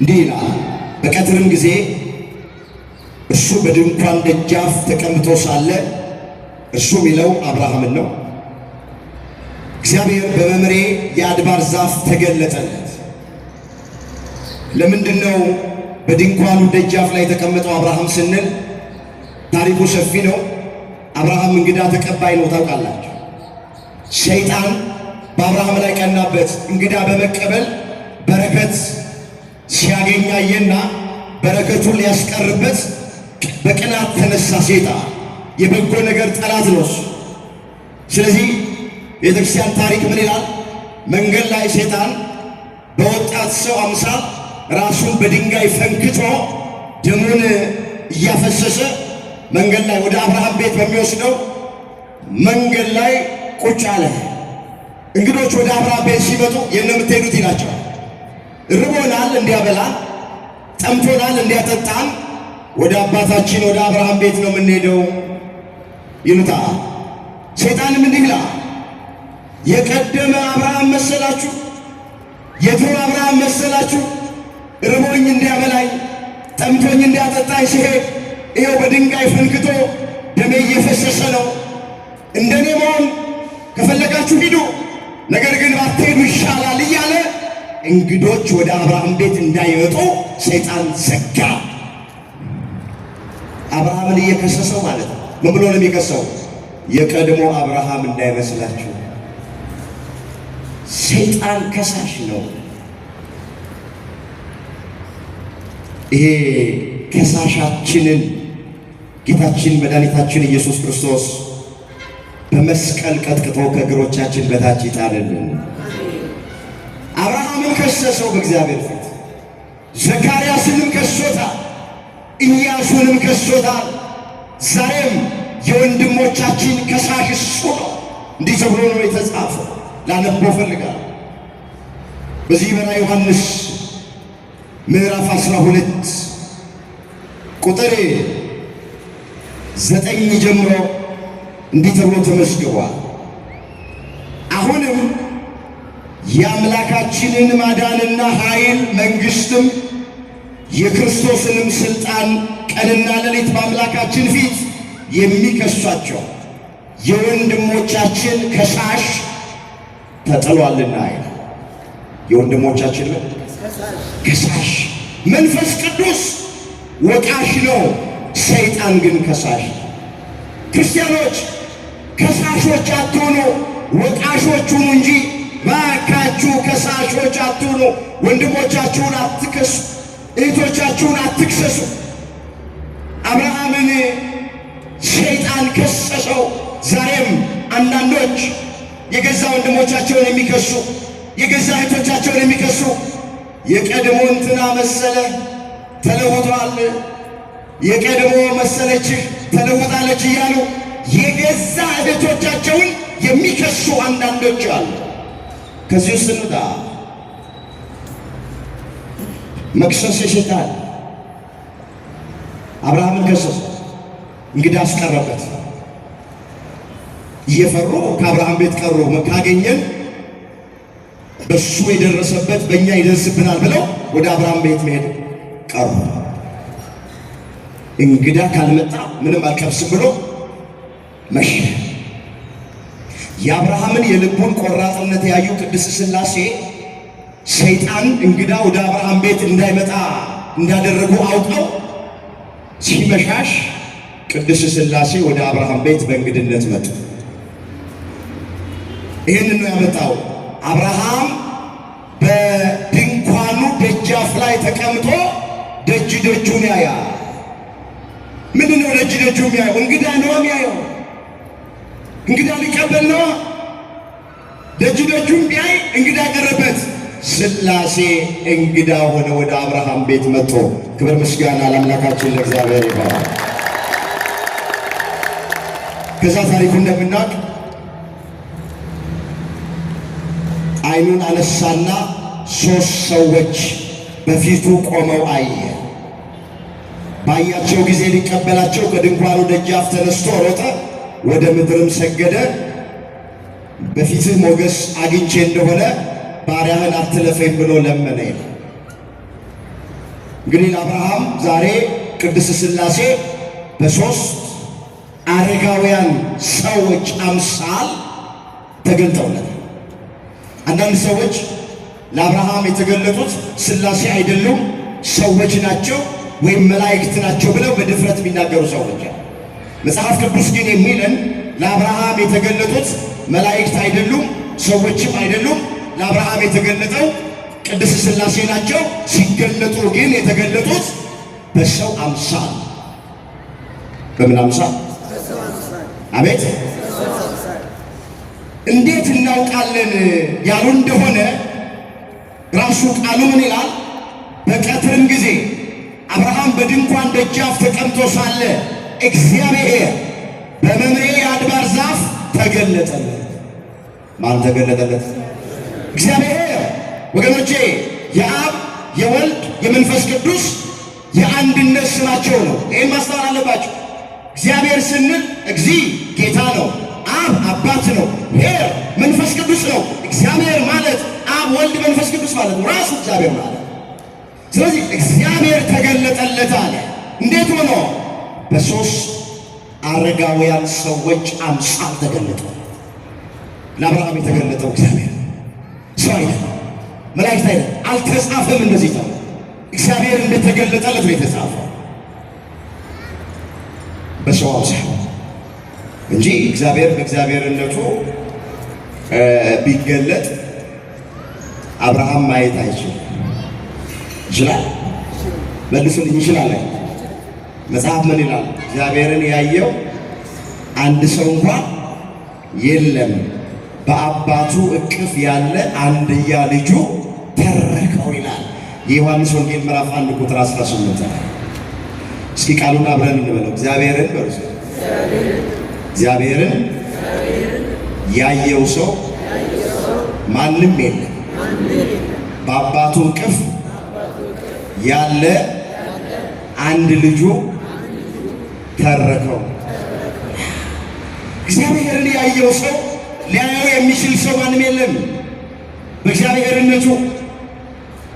[SPEAKER 1] እንዲህ ይላል። በቀትርም ጊዜ እሱ በድንኳን ደጃፍ ተቀምጦ ሳለ፣ እርሱ የሚለው አብርሃምን ነው። እግዚአብሔር በመምሬ የአድባር ዛፍ ተገለጠለት። ለምንድን ነው በድንኳኑ ደጃፍ ላይ የተቀመጠው አብርሃም ስንል ታሪኩ ሰፊ ነው። አብርሃም እንግዳ ተቀባይ ነው። ታውቃላችሁ፣ ሰይጣን በአብርሃም ላይ ቀናበት። እንግዳ በመቀበል በረከት ሲያገኛየና በረከቱን ሊያስቀርበት በቅናት ተነሳ። ሰይጣን የበጎ ነገር ጠላት ነው። ስለዚህ ቤተክርስቲያን ታሪክ ምን ይላል? መንገድ ላይ ሰይጣን በወጣት ሰው አምሳል ራሱን በድንጋይ ፈንክቶ ደሙን እያፈሰሰ መንገድ ላይ ወደ አብርሃም ቤት በሚወስደው መንገድ ላይ ቁጭ አለ። እንግዶች ወደ አብርሃም ቤት ሲመጡ የት ነው የምትሄዱት ይላቸዋል። ርቦናል እንዲያበላን፣ ጠምቶናል እንዲያጠጣን ወደ አባታችን ወደ አብርሃም ቤት ነው የምንሄደው ይሉታል። ሰይጣንም እንዲህ ይላል፣ የቀደመ አብርሃም መሰላችሁ? የድሮ አብርሃም መሰላችሁ? ርቦኝ እንዲያበላኝ ጠምቶኝ እንዲያጠጣኝ ሲሄድ ይኸው በድንጋይ ፈንክቶ ደሜ እየፈሰሰ ነው። እንደኔ መሆን ከፈለጋችሁ ሂዱ፣ ነገር ግን ባትሄዱ ይሻላል እያለ እንግዶች ወደ አብርሃም ቤት እንዳይመጡ ሰይጣን ዘጋ። አብርሃምን እየከሰሰው ማለት ነው። ምን ብሎ ነው የሚከሰው? የቀድሞ አብርሃም እንዳይመስላችሁ። ሰይጣን ከሳሽ ነው። ይሄ ከሳሻችንን ጌታችን መድኃኒታችን ኢየሱስ ክርስቶስ በመስቀል ቀጥቅጦ ከእግሮቻችን በታች ይጣልልን። አብርሃምን ከሰሰው በእግዚአብሔር ፊት፣ ዘካርያስንም ከሶታል፣ ኢያሱንም ከሶታል። ዛሬም የወንድሞቻችን ከሳሽ እሱ ነው። እንዲህ ተብሎ ነው የተጻፈው። ላነበው ፈልጋለሁ። በዚህ በራዕየ ዮሐንስ ምዕራፍ 12 ቁጥር 9 ጀምሮ እንዲህ ተብሎ ተመዝግቧል። አሁንም የአምላካችንን ማዳንና ኃይል መንግሥትም የክርስቶስንም ሥልጣን ቀንና ሌሊት በአምላካችን ፊት የሚከሷቸው የወንድሞቻችን ከሳሽ ተጥሏልና ይላል። የወንድሞቻችን ከሳሽ መንፈስ ቅዱስ ወቃሽ ነው፣ ሰይጣን ግን ከሳሽ። ክርስቲያኖች ከሳሾች አትሁኑ፣ ወቃሾች ሁኑ እንጂ ባካችሁ ከሳሾች አትሁኑ። ወንድሞቻችሁን አትከሱ፣ እህቶቻችሁን አትክሰሱ። አብርሃምን ሰይጣን ከሰሰው። ዛሬም አንዳንዶች የገዛ ወንድሞቻቸውን የሚከሱ የገዛ እህቶቻቸውን የሚከሱ የቀድሞ እንትና መሰለ ተለውጧል፣ የቀድሞ መሰለችህ ተለውጣለች እያሉ የገዛ እህቶቻቸውን የሚከሱ አንዳንዶች አሉ። ከዚህ ውስጥ እንውጣ። መክሰስ የሰይጣን አብርሃምን ከሰሰ፣ እንግዳ አስቀረበት። እየፈሩ ከአብርሃም ቤት ቀሩ። ካገኘን በሱ የደረሰበት በእኛ ይደርስብናል ብለው ወደ አብርሃም ቤት መሄድ ቀሩ። እንግዳ ካልመጣ ምንም አልቀምስም ብሎ መሸ። የአብርሃምን የልቡን ቆራጥነት ያዩ ቅድስት ሥላሴ ሰይጣን እንግዳ ወደ አብርሃም ቤት እንዳይመጣ እንዳደረጉ አውቀው ሲመሻሽ ቅድስት ሥላሴ ወደ አብርሃም ቤት በእንግድነት መጡ። ይህንን ነው ያመጣው። አብርሃም በድንኳኑ ደጃፍ ላይ ተቀምጦ ደጅ ደጁን ያያል። ምንድን ነው ደጅ ደጁ የሚያየው? እንግዳ ነው የሚያየው። እንግዳ ሊቀበል ነው። ደጅ ደጁን ቢያይ እንግዳ ቀረበት። ሥላሴ እንግዳ ሆነ ወደ አብርሃም ቤት መጥቶ። ክብር ምስጋና ለአምላካችን ለእግዚአብሔር ይባላል። ከዛ ታሪኩ እንደምናውቅ ዓይኑን አነሳና 3 ሰዎች በፊቱ ቆመው አየ። ባያቸው ጊዜ ሊቀበላቸው ከድንኳኑ ደጃፍ ተነስቶ ሮጠ፣ ወደ ምድርም ሰገደ። በፊትህ ሞገስ አግኝቼ እንደሆነ ባሪያህን አትለፈኝ ብሎ ለመነ። እንግዲህ ለአብርሃም ዛሬ ቅድስት ሥላሴ በ3 አረጋውያን ሰዎች አምሳል ተገልጠውለታል። አንዳንድ ሰዎች ለአብርሃም የተገለጡት ሥላሴ አይደሉም ሰዎች ናቸው ወይም መላእክት ናቸው ብለው በድፍረት የሚናገሩ ሰዎች አሉ። መጽሐፍ ቅዱስ ግን የሚለን ለአብርሃም የተገለጡት መላእክት አይደሉም ሰዎችም አይደሉም። ለአብርሃም የተገለጠው ቅድስት ሥላሴ ናቸው። ሲገለጡ ግን የተገለጡት በሰው አምሳል። በምን አምሳል? አቤት! እንዴት እናውቃለን ያሉ እንደሆነ ራሱ ቃሉ ምን ይላል? በቀትርም ጊዜ አብርሃም በድንኳን ደጃፍ ተቀምጦ ሳለ እግዚአብሔር በመምሬ የአድባር ዛፍ ተገለጠለት። ማን ተገለጠለት? እግዚአብሔር። ወገኖቼ የአብ የወልድ የመንፈስ ቅዱስ የአንድነት ስማቸው ነው። ይህን ማስተዋል አለባቸው። እግዚአብሔር ስንል እግዚ ጌታ ነው፣ አብ አባት ነው፣ ሄር መንፈስ ቅዱስ ነው። እግዚአብሔር ማለት አብ ወልድ መንፈስ ቅዱስ ማለት ነው፣ ራሱ እግዚአብሔር ማለት። ስለዚህ እግዚአብሔር ተገለጠለት አለ። እንዴት ሆኖ? በ3 አረጋውያን ሰዎች አምሳል ተገለጠ። ለአብርሃም የተገለጠው እግዚአብሔር ሰው አይደለም፣ መላእክት አይደለም፣ አልተጻፈም። እንደዚህ ነው እግዚአብሔር እንደተገለጠለት ነው የተጻፈው፣ በሰው አምሳል እንጂ እግዚአብሔር በእግዚአብሔርነቱ ቢገለጥ አብርሃም ማየት አይችልም። ይችላል? መልሱልኝ። ይችላል? መጽሐፍ ምን ይላል? እግዚአብሔርን ያየው አንድ ሰው እንኳን የለም፣ በአባቱ እቅፍ ያለ አንድያ ልጁ ተረከው ይላል። የዮሐንስ ወንጌል ምዕራፍ 1 ቁጥር 18 ላይ። እስኪ ቃሉን አብረን እንበለው። እግዚአብሔርን በርሱ እግዚአብሔርን ያየው ሰው ማንም የለም፣ በአባቱ እቅፍ ያለ አንድ ልጁ ተረከው። እግዚአብሔርን ያየው ሰው ሊያየው የሚችል ሰው ማንም የለም። በእግዚአብሔርነቱ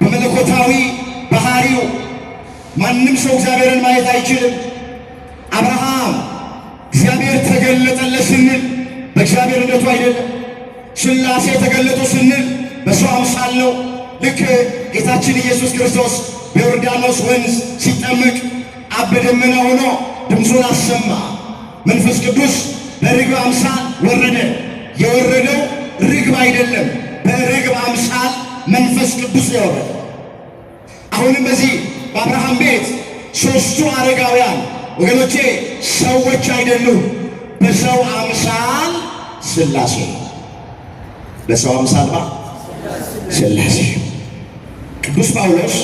[SPEAKER 1] በመለኮታዊ ባህሪው ማንም ሰው እግዚአብሔርን ማየት አይችልም። አብርሃም እግዚአብሔር ተገለጠለት ስንል በእግዚአብሔርነቱ አይደለም። ሥላሴ ተገለጡ ስንል በሰው አምሳል ነው። ልክ ጌታችን ኢየሱስ ክርስቶስ በዮርዳኖስ ወንዝ ሲጠመቅ አብ በደመና ሆኖ ድምፁን አሰማ። መንፈስ ቅዱስ በርግብ አምሳል ወረደ። የወረደው ርግብ አይደለም፣ በርግብ አምሳል መንፈስ ቅዱስ ነው የወረደ። አሁንም በዚህ በአብርሃም ቤት 3ቱ አረጋውያን ወገኖቼ ሰዎች አይደሉም፣ በሰው አምሳል ሥላሴ በሰው አምሳል ሥላሴ። ቅዱስ ጳውሎስ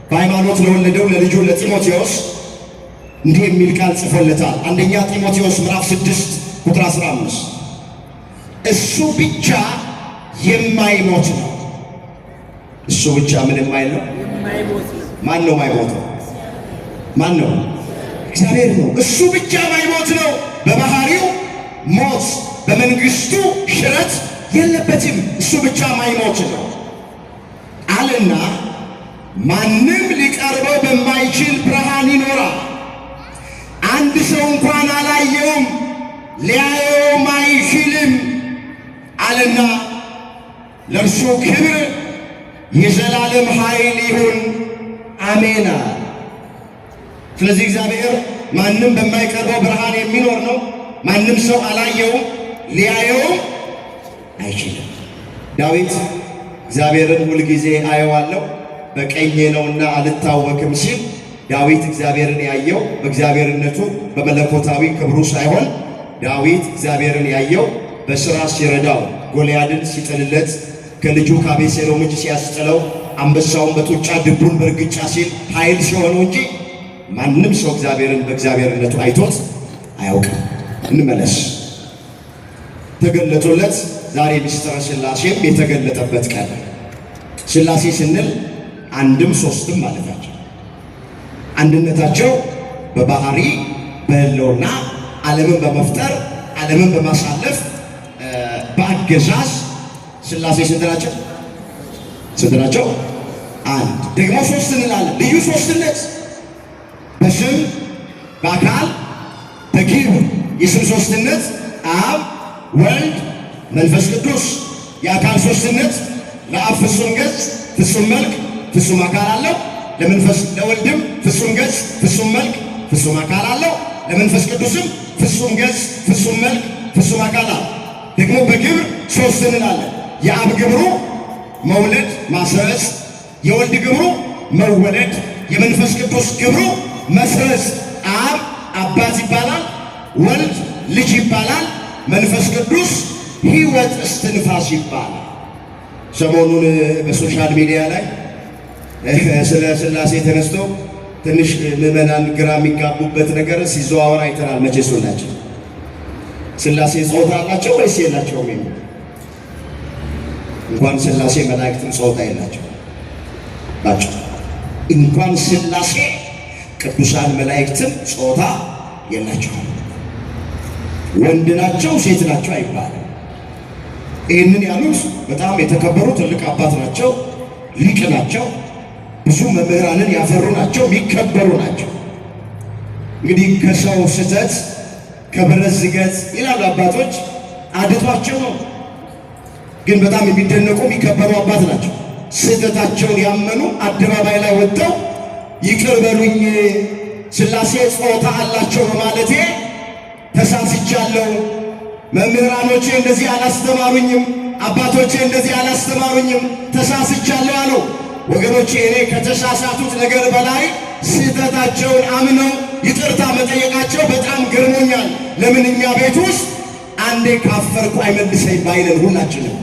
[SPEAKER 1] በሃይማኖት ለወለደው ለልጁ ለጢሞቴዎስ እንዲህ የሚል ቃል ጽፎለታል። አንደኛ ጢሞቴዎስ ምዕራፍ 6 ቁጥር 15 እሱ ብቻ የማይሞት ነው። እሱ ብቻ ምን የማይል ነው? ማን ነው የማይሞተው? ማን ነው? እግዚአብሔር ነው። እሱ ብቻ የማይሞት ነው። በባህሪው ሞት በመንግስቱ ሽረት የለበትም። እሱ ብቻ የማይሞት ነው አለና ማንም ሊቀርበው በማይችል ብርሃን ይኖራል። አንድ ሰው እንኳን አላየውም፣ ሊያየውም አይችልም አለና ለእርሱ ክብር የዘላለም ኃይል ይሁን አሜን። ስለዚህ እግዚአብሔር ማንም በማይቀርበው ብርሃን የሚኖር ነው። ማንም ሰው አላየውም፣ ሊያየውም አይችልም። ዳዊት እግዚአብሔርን ሁልጊዜ አየዋለሁ በቀኜ ነውና አልታወክም ሲል ዳዊት እግዚአብሔርን ያየው በእግዚአብሔርነቱ በመለኮታዊ ክብሩ ሳይሆን ዳዊት እግዚአብሔርን ያየው በሥራ ሲረዳው፣ ጎልያድን ሲጥልለት፣ ከልጁ ከአቤሴሎም እጅ ሲያስጥለው፣ አንበሳውን በጡጫ ድቡን በእርግጫ ሲል ኃይል ሲሆነው እንጂ ማንም ሰው እግዚአብሔርን በእግዚአብሔርነቱ አይቶት አያውቅም። እንመለስ። ተገለጡለት። ዛሬ ምስጢረ ሥላሴም የተገለጠበት ቀን። ሥላሴ ስንል አንድም ሦስትም ማለታቸው፣ አንድነታቸው በባህሪ በሕልውና ዓለምን በመፍጠር ዓለምን በማሳለፍ በአገዛዝ ሥላሴ ስንት ናቸው? ስንት ናቸው? አንድ። ደግሞ ሦስት እንላለን። ልዩ ሦስትነት በስም በአካል በግብር የስም ሦስትነት አብ ወልድ መንፈስ ቅዱስ። የአካል ሦስትነት ለአብ ፍጹም ገጽ ፍጹም መልክ ፍጹም አካል አለው። ለወልድም ፍጹም ገጽ ፍጹም መልክ ፍጹም አካል አለው። ለመንፈስ ቅዱስም ፍጹም ገጽ ፍጹም መልክ ፍጹም አካል አለው። ደግሞ በግብር ሦስት እንላለን። የአብ ግብሩ መውለድ ማስረጽ፣ የወልድ ግብሩ መወለድ፣ የመንፈስ ቅዱስ ግብሩ መስረጽ። አብ አባት ይባላል፣ ወልድ ልጅ ይባላል፣ መንፈስ ቅዱስ ሕይወት እስትንፋስ ይባላል። ሰሞኑን በሶሻል ሚዲያ ላይ ስለ ሥላሴ ተነስቶ ትንሽ ምዕመናን ግራ የሚጋቡበት ነገር ሲዘዋወር አይተናል። መቼስ ሁላችን ሥላሴ ጾታ አላቸው ወይስ የላቸውም? እንኳን ሥላሴ መላእክትም ጾታ የላቸው ናቸው። እንኳን ሥላሴ ቅዱሳን መላእክትም ጾታ የላቸውም። ወንድ ናቸው ሴት ናቸው አይባልም። ይህንን ያሉት በጣም የተከበሩ ትልቅ አባት ናቸው፣ ሊቅ ናቸው፣ ብዙ መምህራንን ያፈሩ ናቸው፣ የሚከበሩ ናቸው። እንግዲህ ከሰው ስህተት ከብረት ዝገት ይላሉ አባቶች፣ አድቷቸው ነው። ግን በጣም የሚደነቁ የሚከበሩ አባት ናቸው። ስህተታቸውን ያመኑ አደባባይ ላይ ወጥተው ይቅር በሉኝ ሥላሴ ጾታ አላቸው በማለቴ ተሳስቻለሁ፣ መምህራኖቼ እንደዚህ አላስተማሩኝም፣ አባቶቼ እንደዚህ አላስተማሩኝም፣ ተሳስቻለሁ አሉ። ወገኖቼ እኔ ከተሳሳቱት ነገር በላይ ስህተታቸውን አምነው ይቅርታ መጠየቃቸው በጣም ገርሞኛል። ለምን እኛ ቤት ውስጥ አንዴ ካፈርኩ አይመልሰኝ ባይለን ሁላችንም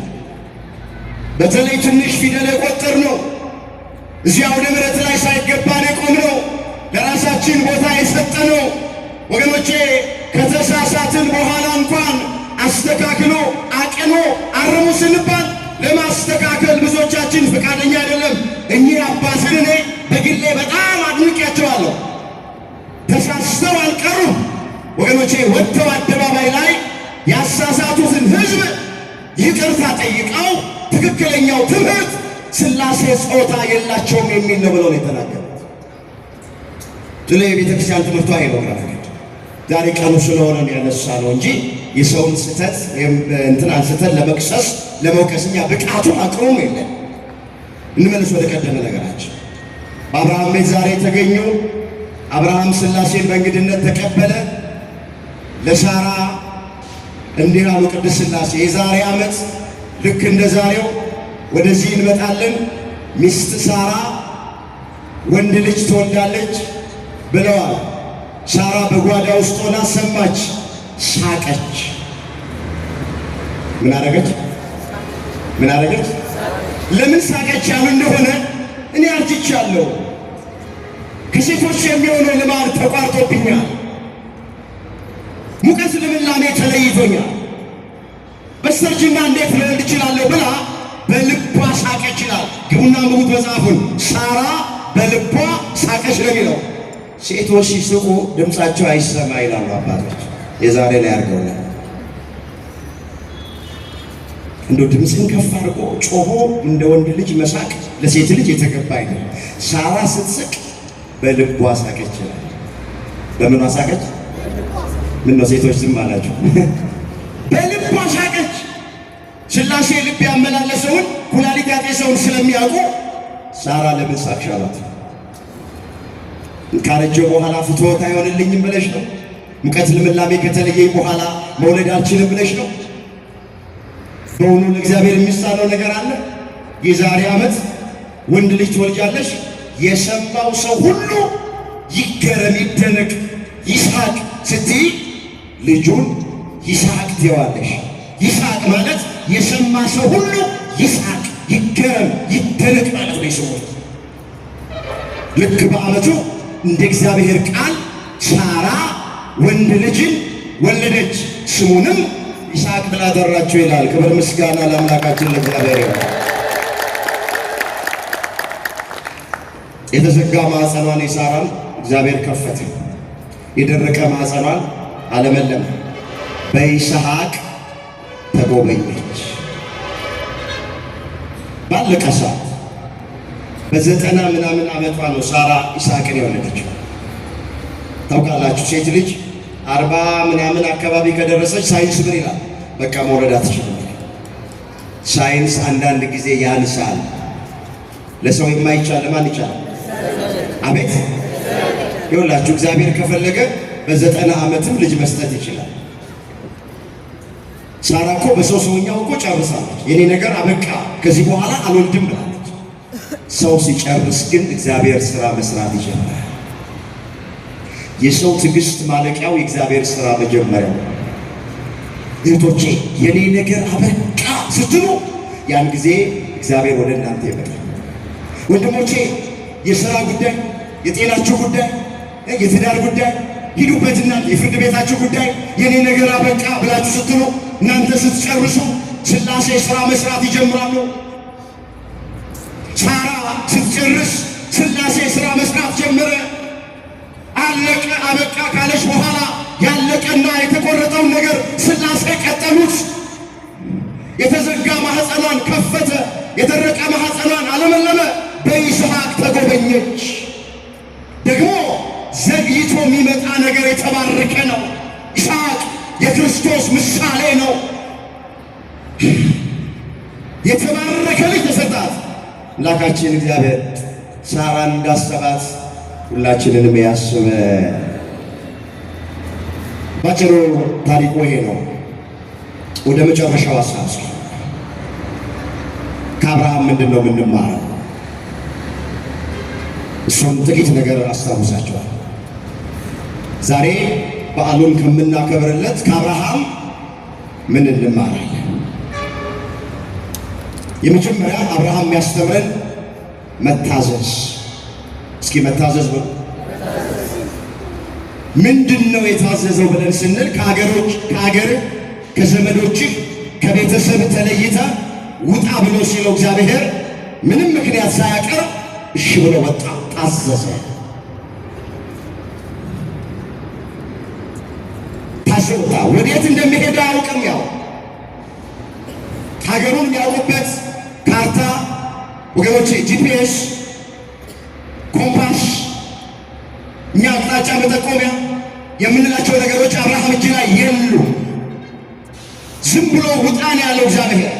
[SPEAKER 1] በተለይ ትንሽ ፊደል የቆጠር ነው እዚያ አውደ ምሕረት ላይ ሳይገባን የቆም ነው ለራሳችን ቦታ የሰጠ ነው። ወገኖቼ ከተሳሳትን በኋላ እንኳን አስተካክሎ አቅኖ አርሙ ስንባል ለማስተካከል ብዙዎቻችን ፈቃደኛ አይደለም። እኚህ አባትን እኔ በግሌ በጣም አድንቄያቸዋለሁ። ተሳስተው አልቀሩም። ወገኖቼ ወጥተው አደባባይ ላይ ያሳሳቱትን ሕዝብ ይቅርታ ጠይቀው ትክክለኛው ትምህርት ሥላሴ ጾታ የላቸውም የሚል ነው ብለው ነው የተናገሩት። ስለ የቤተ ክርስቲያን ትምህርቷ ይኖራል። ዛሬ ቀኑ ስለሆነ ያነሳ ነው እንጂ የሰውን ስህተት እንትን አንስተን ለመቅሰስ ለመውቀስኛ ብቃቱን አቅሙም የለን። እንመለስ ወደ ቀደመ ነገራችን። በአብርሃም ቤት ዛሬ የተገኙ አብርሃም ሥላሴን በእንግድነት ተቀበለ። ለሳራ እንዲህ አሉ ቅድስት ሥላሴ የዛሬ ዓመት ልክ እንደ ዛሬው ወደዚህ እንመጣለን፣ ሚስት ሳራ ወንድ ልጅ ትወልዳለች ብለዋል። ሳራ በጓዳ ውስጥ ሆና ሰማች፣ ሳቀች። ምን አደረገች? ምን አደረገች? ለምን ሳቀች ያሉ እንደሆነ እኔ አርጅቻለሁ፣ ከሴቶች የሚሆነው ልማድ ተቋርጦብኛል፣ ሙቀት ልምላሜ ተለይቶኛል፣ በስተርጅና እንዴት ልወልድ እችላለሁ ብላ በልቧ ሳቀች ይላል። ግቡና አንብቡት መጽሐፉን። ሳራ በልቧ ሳቀች ነው የሚለው። ሴቶች ሲስቁ ድምፃቸው አይሰማ ይላሉ አባቶች። የዛሬ ላይ አድርገውናል። እንደው ድምፅን ከፍ አድርጎ ጮሆ እንደ ወንድ ልጅ መሳቅ ለሴት ልጅ የተገባ አይደለም። ሳራ ስትስቅ በልቧ ሳቀች ይላል። በምኗ ሳቀች? ምን ነው ሴቶች ዝም አላችሁ? በልቧ ሳቀች። ሥላሴ ልብ ያመላለሰውን ኩላሊት ያጤሰውን ስለሚያውቁ ሳራ ለምን ሳቅሽ አሏት። ካረጀው በኋላ ፍትወት አይሆንልኝም ብለሽ ነው? ሙቀት ልምላሜ ከተለየኝ በኋላ መውለድ አልችልም ብለሽ ነው? በእውኑ ለእግዚአብሔር የሚሳነው ነገር አለ? የዛሬ ዓመት ወንድ ልጅ ትወልጃለሽ፣ የሰማው ሰው ሁሉ ይገረም፣ ይደነቅ፣ ይስሐቅ ስትይ ልጁን ይስሐቅ ትይዋለሽ። ይስሐቅ ማለት የሰማ ሰው ሁሉ ይስሐቅ፣ ይገረም፣ ይደነቅ ማለት ነው። ይስሙት። ልክ በዓመቱ እንደ እግዚአብሔር ቃል ሳራ ወንድ ልጅን ወለደች፣ ስሙንም ይስሐቅ ብላ ጠራችው ይላል። ክብር ምስጋና ለአምላካችን ለእግዚአብሔር ይሁን። የተዘጋ ማዕፀኗን የሳራን እግዚአብሔር ከፈተ። የደረቀ ማዕፀኗን አለመለመ። በይስሐቅ ተጎበኘች። ባለቀ ሰዓት በ90 ምናምን ዓመቷ ነው ሳራ ይስሐቅን የወለደችው። ታውቃላችሁ ሴት ልጅ 40 ምናምን አካባቢ ከደረሰች ሳይንስ ምን ይላል? በቃ መውለድ አትችልም። ሳይንስ አንዳንድ ጊዜ ያንሳል። ለሰው የማይቻል ለማን ይቻላል? አቤት ይኸውላችሁ፣ እግዚአብሔር ከፈለገ በ90 ዓመትም ልጅ መስጠት ይችላል። ሳራ እኮ በሰው ሰውኛው እኮ ጨርሳለች። የኔ ነገር አበቃ ከዚህ በኋላ አልወልድም ብላለች። ሰው ሲጨርስ ግን እግዚአብሔር ሥራ መስራት ይጀምራል። የሰው ትዕግስት ማለቂያው የእግዚአብሔር ሥራ መጀመሪያው። እህቶቼ የኔ ነገር አበቃ ስትሉ ያን ጊዜ እግዚአብሔር ወደ እናንተ ይመጣል። ወንድሞቼ የሥራ ጉዳይ፣ የጤናችሁ ጉዳይ፣ የትዳር ጉዳይ ሂዱበትና የፍርድ ቤታችሁ ጉዳይ የኔ ነገር አበቃ ብላችሁ ስትሉ እናንተ ስትጨርሱ ሥላሴ ሥራ መስራት ይጀምራሉ። ሳራ ስትጨርስ ሥላሴ ሥራ መስራት ጀመረ። አለቀ አበቃ ካለች በኋላ ያለቀና የተቆረጠውን ነገር ሥላሴ ቀጠሉት። የተዘጋ ማኅፀኗን ከፈተ፣ የደረቀ ማኅፀኗን አለመለመ። በይስሐቅ ተጎበኘች። ደግሞ ዘግይቶ የሚመጣ ነገር የተባረከ ነው። ይስሐቅ የክርስቶስ ምሳሌ ነው። የተባረከ ልጅ ተሰጣት። አምላካችን እግዚአብሔር ሳራን እንዳሰባት ሁላችንንም ያስበ። ባጭሩ ታሪኩ ይሄ ነው። ወደ መጨረሻው ሐሳብ ከአብርሃም ምንድን ነው የምንማረው? እሱም ጥቂት ነገር አስታውሳቸዋል። ዛሬ በዓሉን ከምናከብርለት ከአብርሃም ምን እንማራለን? የመጀመሪያ አብርሃም የሚያስተምረን መታዘዝ። እስኪ መታዘዝ ነው ምንድን ነው? የታዘዘው ብለን ስንል ከሀገር ከዘመዶችህ ከቤተሰብ ተለይተ ውጣ ብሎ ሲለው እግዚአብሔር ምንም ምክንያት ሳያቀርብ እሺ ብሎ ወጣ፣ ታዘዘ። ታዘዘ። ወዴት እንደሚሄድ አያውቅም። ያው ሀገሩን የሚያውቁበት ካርታ ወገኖቼ፣ ጂፒኤስ፣ ኮምፓስ፣ እኛ አቅጣጫ መጠቆሚያ የምንላቸው ነገሮች አብርሃም እጅ ላይ የሉ። ዝም ብሎ ውጣ ነው ያለው እግዚአብሔር።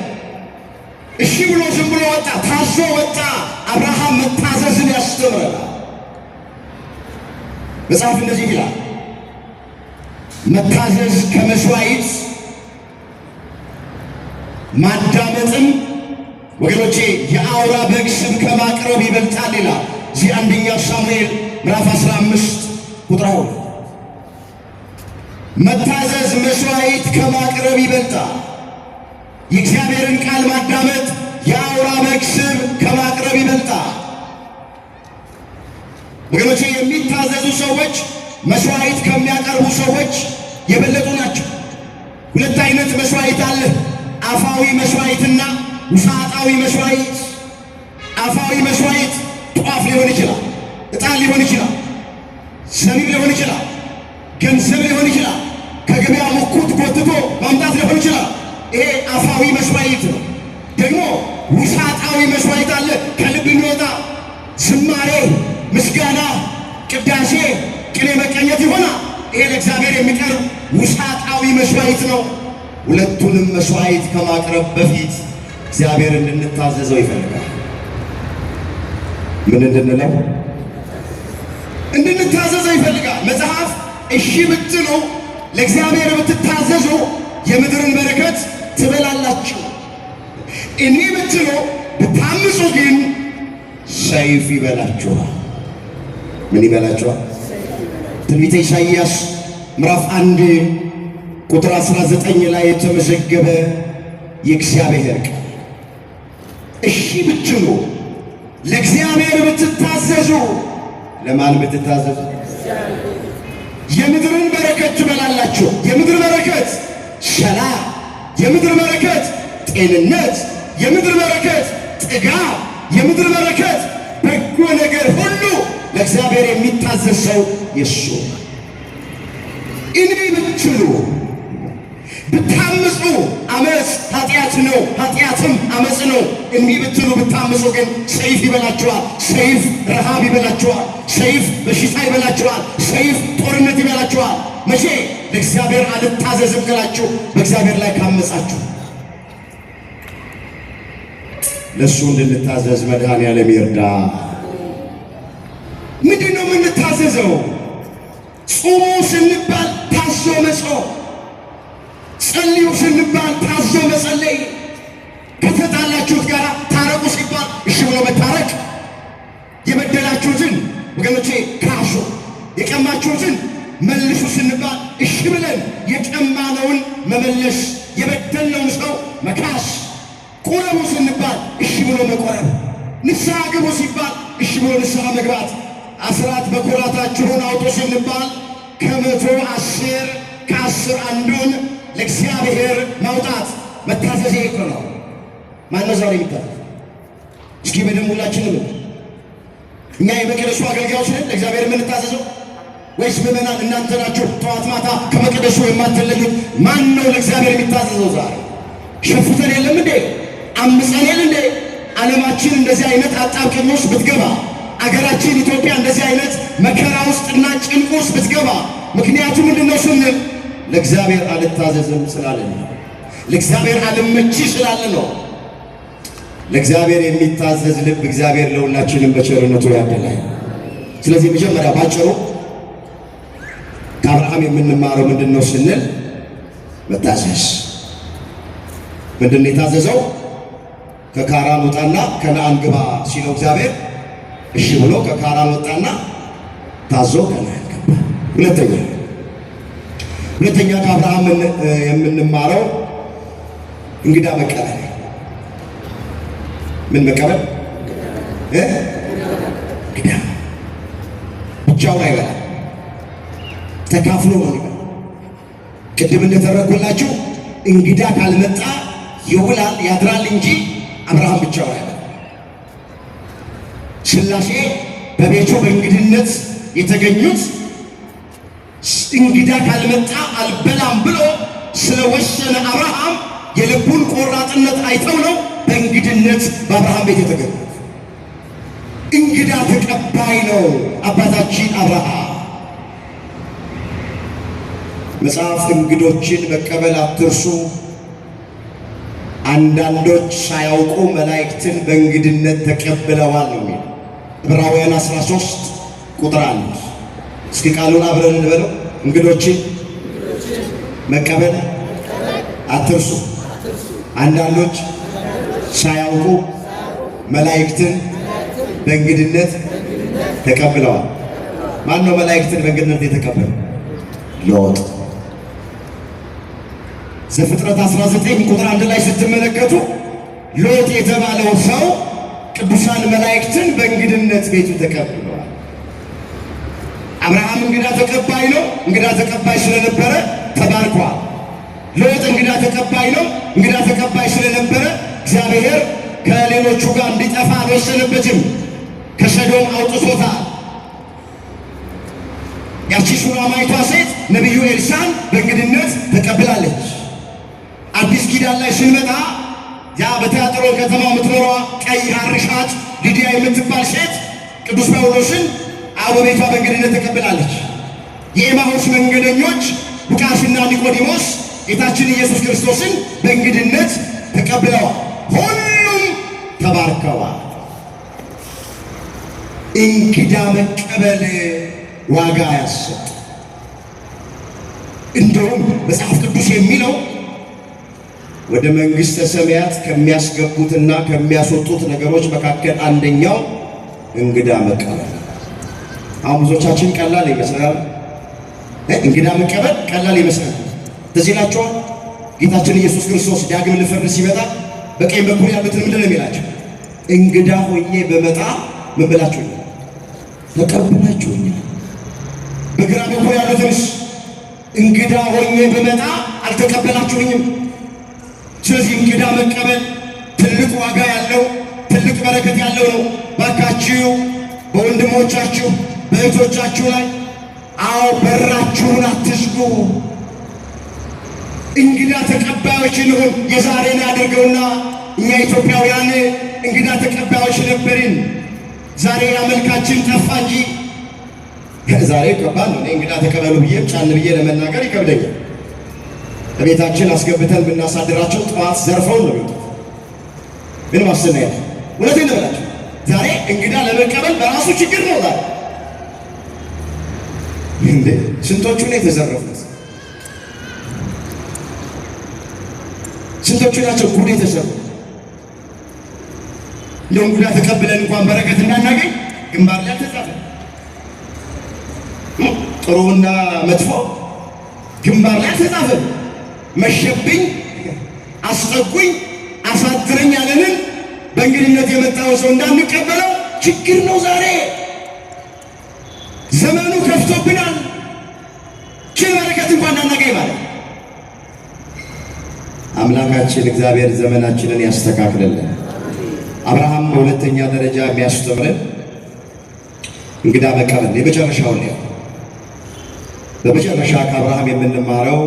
[SPEAKER 1] እሺ ብሎ ዝም ብሎ ወጣ፣ ታዞ ወጣ። አብርሃም መታዘዝን ያስተምረናል። መጽሐፍ እንደዚህ ይላል፣ መታዘዝ ከመስዋዕት ማዳመጥም ወገኖቼ የአውራ በግ ስብ ከማቅረብ ይበልጣል ይላል። እዚህ አንደኛ ሳሙኤል ምዕራፍ 15 ቁጥር 2 መታዘዝ መስዋዕት ከማቅረብ ይበልጣል። የእግዚአብሔርን ቃል ማዳመጥ የአውራ በግ ስብ ከማቅረብ ይበልጣል። ወገኖቼ የሚታዘዙ ሰዎች መስዋዕት ከሚያቀርቡ ሰዎች የበለጡ ናቸው። ሁለት አይነት መስዋዕት አለ፣ አፋዊ መስዋዕትና ውሳጣዊ መስዋዕት። አፋዊ መስዋዕት ጧፍ ሊሆን ይችላል፣ ዕጣን ሊሆን ይችላል፣ ሰሚን ሊሆን ይችላል፣ ገንዘብ ሊሆን ይችላል፣ ከገበያ ሙኩት ጎትቶ ማምጣት ሊሆን ይችላል። ይሄ አፋዊ መስዋዕት ነው። ደግሞ ውሳጣዊ መስዋዕት አለ፣ ከልብ የሚወጣ ዝማሬ፣ ምስጋና፣ ቅዳሴ፣ ቅኔ መቀኘት ይሆናል። ይሄ ለእግዚአብሔር የሚቀርብ ውሳጣዊ መስዋዕት ነው። ሁለቱንም መስዋዕት ከማቅረብ በፊት እግዚአብሔር እንድንታዘዘው ይፈልጋል። ምን እንድንለው? እንድንታዘዘው ይፈልጋል። መጽሐፍ እሺ ብትሉ ለእግዚአብሔር ብትታዘዙ የምድርን በረከት ትበላላችሁ፣ እኔ ብትሉ ብታምፁ ግን ሰይፍ ይበላችኋል። ምን ይበላችኋል? ትንቢተ ኢሳይያስ ምዕራፍ 1 ቁጥር 19 ላይ የተመዘገበ የእግዚአብሔር ቃል እሺ ብትሉ ለእግዚአብሔር ብትታዘዙ፣ ለማን ብትታዘዙ? የምድርን በረከት ትበላላችሁ። የምድር በረከት ሰላም፣ የምድር በረከት ጤንነት፣ የምድር በረከት ጥጋብ፣ የምድር በረከት በጎ ነገር ሁሉ ለእግዚአብሔር የሚታዘዝ ሰው የሱ። እንቢ ብትሉ ብታምፁ፣ አመፅ ኃጢአት ነው፣ ኃጢአትም አመፅ ነው። እንቢ ብትሉ ብታምፁ ግን ሰይፍ ይበላችኋል። ሰይፍ ረሃብ ይበላችኋል። ሰይፍ በሽታ ይበላችኋል። ሰይፍ ጦርነት ይበላችኋል። መቼ? ለእግዚአብሔር አልታዘዝም ብላችሁ በእግዚአብሔር ላይ ካመፃችሁ። ለእሱ እንድንታዘዝ መድኃኔዓለም ይርዳ። ምንድን ነው የምንታዘዘው? ጾሙ ስንባል ታዞ መጾም፣ ጸልዩ ስንባል ታዞ መጸለይ፣ ከተጣላችሁት ጋር ታረቁ ሲባል እሺ ብሎ መታረቅ፣ የበደላችሁትን ወገኖቼ ካሱ፣ የቀማችሁትን መልሱ ስንባል እሺ ብለን የቀማነውን መመለስ፣ የበደልነውን ሰው መካስ፣ ቁረቡ ስንባል እሺ ብሎ መቆረብ፣ ንስሐ ግቡ ሲባል እሺ ብሎ ንስሐ መግባት፣ አስራት በኩራታችሁን አውጡ ስንባል ከ110 ከ10 አንዱን ለእግዚአብሔር ማውጣት መታዘዝ እኮ ነው። ማነው ዛሬ የሚታዘዝ? እስኪ በደንብ ሁላችንም እኛ የመቅደሱ አገልጋዮች ነን ለእግዚአብሔር የምንታዘዘው ወይስ ምዕመናን እናንተ ናችሁ ጠዋት ማታ ከመቅደሱ የማትለዩት? ማን ነው ለእግዚአብሔር የሚታዘዘው? ዛሬ ሸፍተን የለም እንዴ? አምፀን የለ እንዴ? ዓለማችን እንደዚህ አይነት አጣብቂኝ ውስጥ ብትገባ፣ አገራችን ኢትዮጵያ እንደዚህ አይነት መከራ ውስጥና ጭንቅ ውስጥ ብትገባ ምክንያቱ ምንድነው ስንል ለእግዚአብሔር አልታዘዝም ስላለን ነው። ለእግዚአብሔር አልመቺ ስላለ ነው። ለእግዚአብሔር የሚታዘዝ ልብ እግዚአብሔር ለሁላችንም በቸርነቱ ያደላል። ስለዚህ መጀመሪያ ባጭሩ ከአብርሃም የምንማረው ምንድነው ስንል መታዘዝ። ምንድነው የታዘዘው? ከካራን ወጣና ከነዓን ግባ ሲለው እግዚአብሔር እሺ ብሎ ከካራን ወጣና ታዞ ከነዓን ገባ። ሁለተኛ ከአብርሃም የምንማረው እንግዳ መቀበል። ምን መቀበል? እንግዳ ብቻውን አይበላም፣ ተካፍሎ ነው የሚበላው። ቅድም እንደተረኩላችሁ እንግዳ ካልመጣ ይውላል ያድራል እንጂ አብርሃም ብቻውን አይበላም። ሥላሴ በቤቱ በእንግድነት የተገኙት እንግዳ ካልመጣ አልበላም ብሎ ስለወሰነ አብርሃም የልቡን ቆራጥነት አይተው ነው በእንግድነት በአብርሃም ቤት የተገኙት። እንግዳ ተቀባይ ነው አባታችን አብርሃም። መጽሐፍ እንግዶችን መቀበል አትርሱ፣ አንዳንዶች ሳያውቁ መላእክትን በእንግድነት ተቀብለዋል ነው የሚለው ዕብራውያን 13 ቁጥር 1። እስኪ ቃሉን አብረን እንበለው። እንግዶችን መቀበል አትርሱ፣ አንዳንዶች ሳያውቁ መላእክትን በእንግድነት ተቀብለዋል። ማን ነው መላእክትን በእንግድነት የተቀበለ? ሎጥ። ዘፍጥረት 19 ቁጥር 1 ላይ ስትመለከቱ ሎጥ የተባለው ሰው ቅዱሳን መላእክትን በእንግድነት ቤቱ ተቀብለዋል። አብርሃም እንግዳ ተቀባይ ነው። እንግዳ ተቀባይ ስለነበረ ተባርኳል። ሎጥ እንግዳ ተቀባይ ነው። እንግዳ ተቀባይ ስለነበረ እግዚአብሔር ከሌሎቹ ጋር እንዲጠፋ አልወሰነበትም። ከሰዶም አውጥቶታል። ያቺ ሱራማይቷ ሴት ነቢዩ ኤልሳን በእንግድነት ተቀብላለች። አዲስ ኪዳን ላይ ስንመጣ ያ በቲያጥሮን ከተማ የምትኖሯ ቀይ ሐር ሻጭ ሊዲያ የምትባል ሴት ቅዱስ ጳውሎስን በቤቷ በእንግድነት ተቀብላለች። የኤማሁስ መንገደኞች ሉቃስና ኒቆዲሞስ ጌታችን ኢየሱስ ክርስቶስን በእንግድነት ተቀብለዋል። ሁሉም ተባርከዋል። እንግዳ መቀበል ዋጋ ያሰጥ። እንደውም መጽሐፍ ቅዱስ የሚለው ወደ መንግሥተ ሰማያት ከሚያስገቡትና ከሚያስወጡት ነገሮች መካከል አንደኛው እንግዳ መቀበል። አሁን ብዙዎቻችን ቀላል ይመስላል። እንግዳ መቀበል ቀላል ይመስላል። ትዝ ይላችኋል ጌታችን ኢየሱስ ክርስቶስ ዳግም ሊፈርድ ሲመጣ በቀኝ በኩል ያሉትን ምንድን ነው የሚላቸው? እንግዳ ሆኜ በመጣ ምን ብላችሁኛል? ተቀብላችሁኛል። በግራ በኩል ያሉትንስ እንግዳ ሆኜ በመጣ አልተቀበላችሁኝም። ስለዚህ እንግዳ መቀበል ትልቅ ዋጋ ያለው ትልቅ በረከት ያለው ነው። ባካችሁ በወንድሞቻችሁ በእህቶቻችሁ ላይ በራችሁን አትዝጉ። እንግዳ ተቀባዮች እንሁን። የዛሬን ያድርገውና እኛ ኢትዮጵያውያን እንግዳ ተቀባዮች ነበርን። ዛሬ አመልካችን ጠፋ እንጂ ዛሬ ከባድ ነው። እንግዳ ተቀበሉ ብዬ ጫን ብዬ ለመናገር ይከብደኛል። በቤታችን አስገብተን ብናሳድራቸው ጠዋት ዘርፈው ነው የሚወጡት። ምን ማሰና ያለ እውነቴን ነው ብላችሁ ዛሬ እንግዳ ለመቀበል በራሱ ችግር ነው። ዛሬ እንዴ ስንቶቹ ነው የተዘረፉት? ስንቶቹ ናቸው ጉድ የተሰሩት? እንደውም እንግዳ ተቀብለን እንኳን በረከት እንዳናገኝ ግንባር ላይ ተጻፈ። ጥሩና መጥፎ ግንባር ላይ ተጻፈ። መሸብኝ፣ አስጠጉኝ፣ አሳድረኝ ያለንን በእንግድነት የመጣው ሰው እንዳንቀበለው ችግር ነው። ዛሬ ዘመኑ ከፍቶብናል። ችን በረከት እንኳን እንዳናገኝ ማለት አምላካችን እግዚአብሔር ዘመናችንን ያስተካክልልን። አብርሃም በሁለተኛ ደረጃ የሚያስተምረን እንግዳ መቀበል የመጨረሻውን ነው። በመጨረሻ ከአብርሃም የምንማረው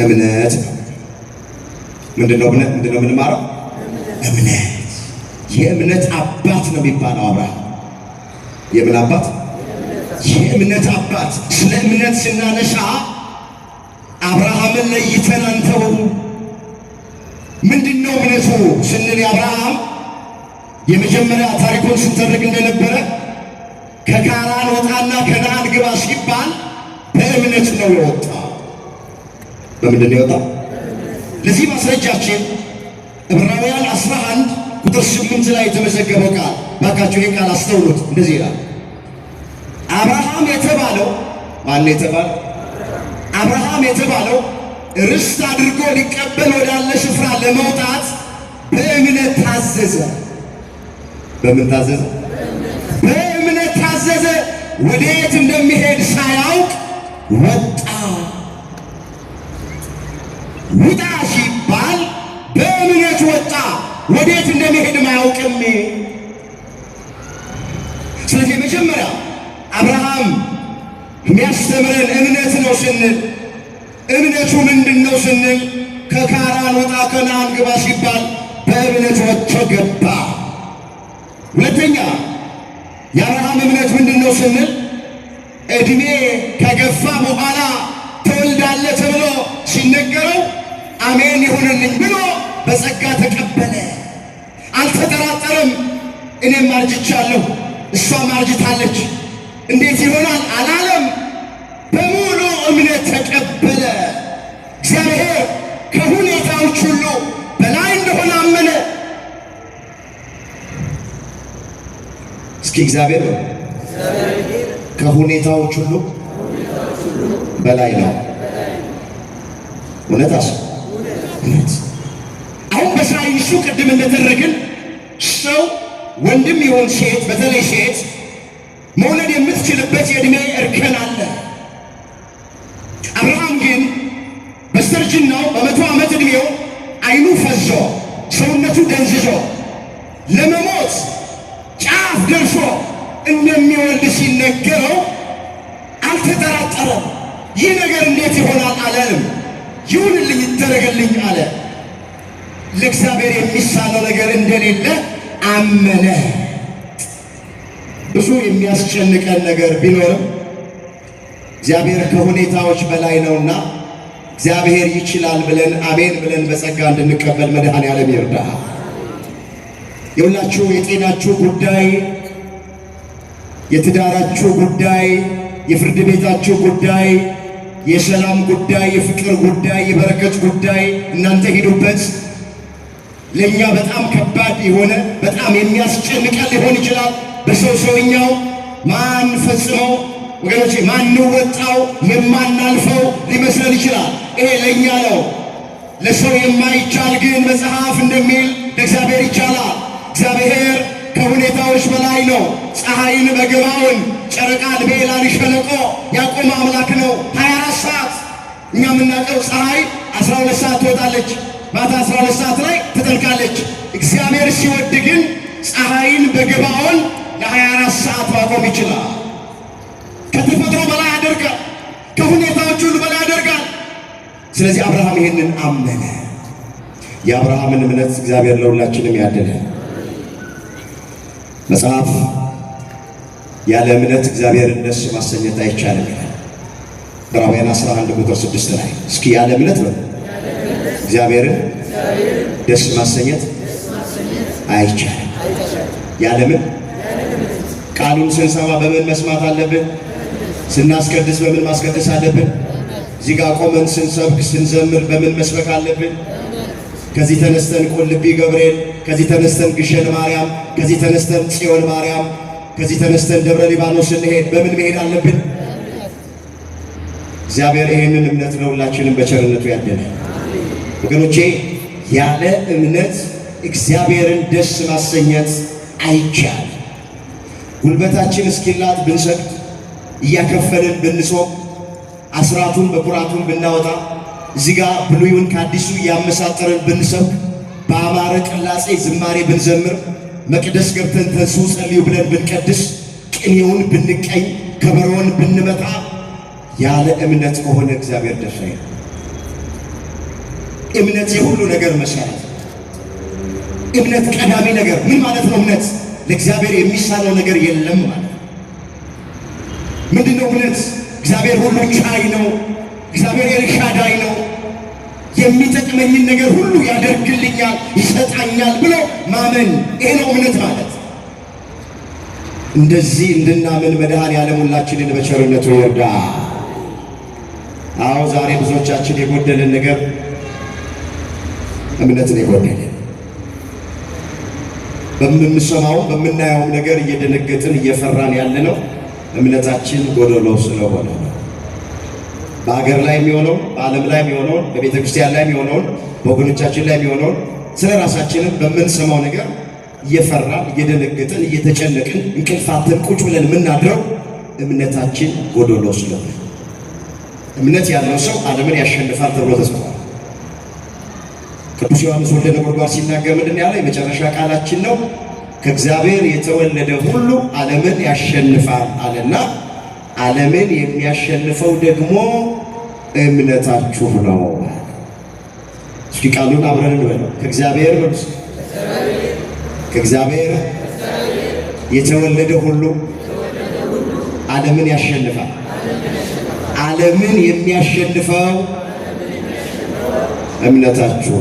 [SPEAKER 1] እምነት ነው። ምንድነው እምነት? ምንድነው የምንማረው? እምነት። የእምነት አባት ነው የሚባለው አብርሃም። የምን አባት? የእምነት አባት። ስለ እምነት ስናነሳ አብርሃምን ለይተን አንተው። ምንድነው እምነቱ ስንል አብርሃም የመጀመሪያ ታሪኩን ስንተርክ እንደነበረ ከካራን ወጣና ከነዓን ግባ ሲባል በእምነት ነው የወጣው። በምንድን ነው የወጣው? ለዚህ ማስረጃችን ዕብራውያን 11 ቁጥር 8 ላይ የተመዘገበው ቃል ባካችሁ ይሄን ቃል አስተውሉት። እንደዚህ ይላል። አብርሃም የተባለው ማን የተባለው? አብርሃም የተባለው ርስት አድርጎ ሊቀበል ወዳለ ስፍራ ለመውጣት በእምነት ታዘዘ። በምን ታዘዘ? በእምነት ታዘዘ። ወዴት እንደሚሄድ ሳያውቅ ወጣ። ውጣ ሲባል በእምነት ወጣ። ወዴት እንደሚሄድም አያውቅም። ስለዚህ መጀመሪያ አብርሃም የሚያስተምረን እምነት ነው ስንል እምነቱ ምንድን ነው ስንል ከካራን ወጣ ከነዓን ግባ ሲባል በእምነት ወጥቶ ገባ። ሁለተኛ የአብርሃም እምነት ምንድን ነው ስንል ዕድሜ ከገፋ በኋላ ትወልዳለህ ተብሎ ሲነገረው አሜን ይሁንልኝ ብሎ በጸጋ ተቀበለ። አልተጠራጠረም። እኔም አርጅቻለሁ፣ እሷም አርጅታለች፣ እንዴት ይሆናል አላለም። በሙሉ እምነት ተቀበለ። እግዚአብሔር ከሁኔታዎች ሁሉ በላይ እንደሆነ አመነ። እስኪ እግዚአብሔር ከሁኔታዎች ሁሉ በላይ ነው። እውነት አሁን በሳይንሱ ቅድም እንደተረግን ሰው ወንድም ይሁን ሴት፣ በተለይ ሴት መውለድ የምትችልበት የዕድሜ እርከን አለ። አብርሃም ግን በስተርጅናው በ100 ዓመት ዕድሜው አይኑ ፈዞ ሰውነቱ ደንዝዞ ለመሞት ጫፍ ደርሶ እንደሚወልድ ሲነገረው አልተጠራጠረም። ይህ ነገር እንዴት ይሆናል አላለም። ይሁንልኝ ይደረግልኝ አለ። ለእግዚአብሔር የሚሳነው ነገር እንደሌለ አመነ። ብዙ የሚያስጨንቀን ነገር ቢኖርም እግዚአብሔር ከሁኔታዎች በላይ ነውና እግዚአብሔር ይችላል ብለን አሜን ብለን በጸጋ እንድንቀበል መድኃኔዓለም ይርዳ። የሁላችሁ የጤናችሁ ጉዳይ፣ የትዳራችሁ ጉዳይ፣ የፍርድ ቤታችሁ ጉዳይ፣ የሰላም ጉዳይ፣ የፍቅር ጉዳይ፣ የበረከት ጉዳይ እናንተ ሂዱበት። ለእኛ በጣም ከባድ የሆነ በጣም የሚያስጨንቀን ሊሆን ይችላል። በሰውኛው ማን ፈጽመው ወገኖቼ ማንወጣው የማናልፈው ሊመስለን ይችላል። ይሄ ለእኛ ነው። ለሰው የማይቻል ግን መጽሐፍ እንደሚል ለእግዚአብሔር ይቻላል። እግዚአብሔር ከሁኔታዎች በላይ ነው። ፀሐይን በግባውን ጨረቃን በኤላን ሸለቆ ያቆመ አምላክ ነው። 24 ሰዓት እኛ የምናውቀው ፀሐይ 12 ሰዓት ትወጣለች፣ ማታ 12 ሰዓት ላይ ትጠልቃለች። እግዚአብሔር ሲወድ ግን ፀሐይን በግባውን ለ24 ሰዓት ማቆም ይችላል። ከተፈጥሮ በላይ ያደርጋል። ከሁኔታዎች ሁሉ በላይ ያደርጋል። ስለዚህ አብርሃም ይህንን አመነ። የአብርሃምን እምነት እግዚአብሔር ለሁላችንም ያደለ። መጽሐፍ ያለ እምነት እግዚአብሔርን ደስ ማሰኘት አይቻልም ይላል ዕብራውያን 11 ቁጥር 6 ላይ። እስኪ ያለ እምነት ነው እግዚአብሔርን ደስ ማሰኘት አይቻልም። ያለምን ቃሉን ስንሰማ በምን መስማት አለብን? ስናስቀድስ በምን ማስቀደስ አለብን? እዚህ ጋር ቆመን ስንሰብክ ስንዘምር በምን መስበክ አለብን? ከዚህ ተነስተን ቁልቢ ገብርኤል፣ ከዚህ ተነስተን ግሸን ማርያም፣ ከዚህ ተነስተን ጽዮን ማርያም፣ ከዚህ ተነስተን ደብረ ሊባኖስ ስንሄድ በምን መሄድ አለብን? እግዚአብሔር ይህንን እምነት ለሁላችንም በቸርነቱ ያደለ። ወገኖቼ ያለ እምነት እግዚአብሔርን ደስ ማሰኘት አይቻል። ጉልበታችን እስኪላጥ ብንሰግድ፣ እያከፈልን ብንጾም፣ አስራቱን በኩራቱን ብናወጣ፣ እዚህ ጋር ብሉይን ከአዲሱ እያመሳጠርን ብንሰብክ፣ በአማረ ቅላጼ ዝማሬ ብንዘምር፣ መቅደስ ገብተን ተንሱ ጸልዩ ብለን ብንቀድስ፣ ቅኔውን ብንቀኝ፣ ከበሮውን ብንመታ፣ ያለ እምነት ከሆነ እግዚአብሔር ደስ አይልም። እምነት የሁሉ ነገር መሰረት፣ እምነት ቀዳሚ ነገር። ምን ማለት ነው እምነት? ለእግዚአብሔር የሚሳነው ነገር የለም ማለት ምንድነው እምነት? እግዚአብሔር ሁሉ ቻይ ነው። እግዚአብሔር ኤልሻዳይ ነው። የሚጠቅመኝን ነገር ሁሉ ያደርግልኛል፣ ይሰጣኛል ብሎ ማመን፣ ይሄ ነው እምነት ማለት። እንደዚህ እንድናምን መድኃኔዓለም ሁላችንን በቸርነቱ ይርዳ። አዎ ዛሬ ብዙዎቻችን የጎደለን ነገር እምነትን የጎደለን፣ በምንሰማው በምናየው ነገር እየደነገጥን እየፈራን ያለነው እምነታችን ጎደሎ ስለሆነ ነው። በሀገር ላይ የሚሆነው፣ በዓለም ላይ የሚሆነው፣ በቤተ ክርስቲያን ላይ የሚሆነው፣ በወገኖቻችን ላይ የሚሆነው፣ ስለ ራሳችንም በምንሰማው ነገር እየፈራን እየደነገጥን እየተጨነቅን እንቅልፋትን ቁጭ ብለን የምናድረው እምነታችን ጎደሎ ስለሆነ። እምነት ያለው ሰው ዓለምን ያሸንፋል ተብሎ ተጽፏል። ቅዱስ ዮሐንስ ወልደ ነጎድጓድ ሲናገር ምንድን ያለ የመጨረሻ ቃላችን ነው፣ ከእግዚአብሔር የተወለደ ሁሉ ዓለምን ያሸንፋል አለና፣ ዓለምን የሚያሸንፈው ደግሞ እምነታችሁ ነው። እስኪ ቃሉን አብረን እንበለው። ከእግዚአብሔር የተወለደ ሁሉ ዓለምን ያሸንፋል። ዓለምን የሚያሸንፈው እምነታችሁ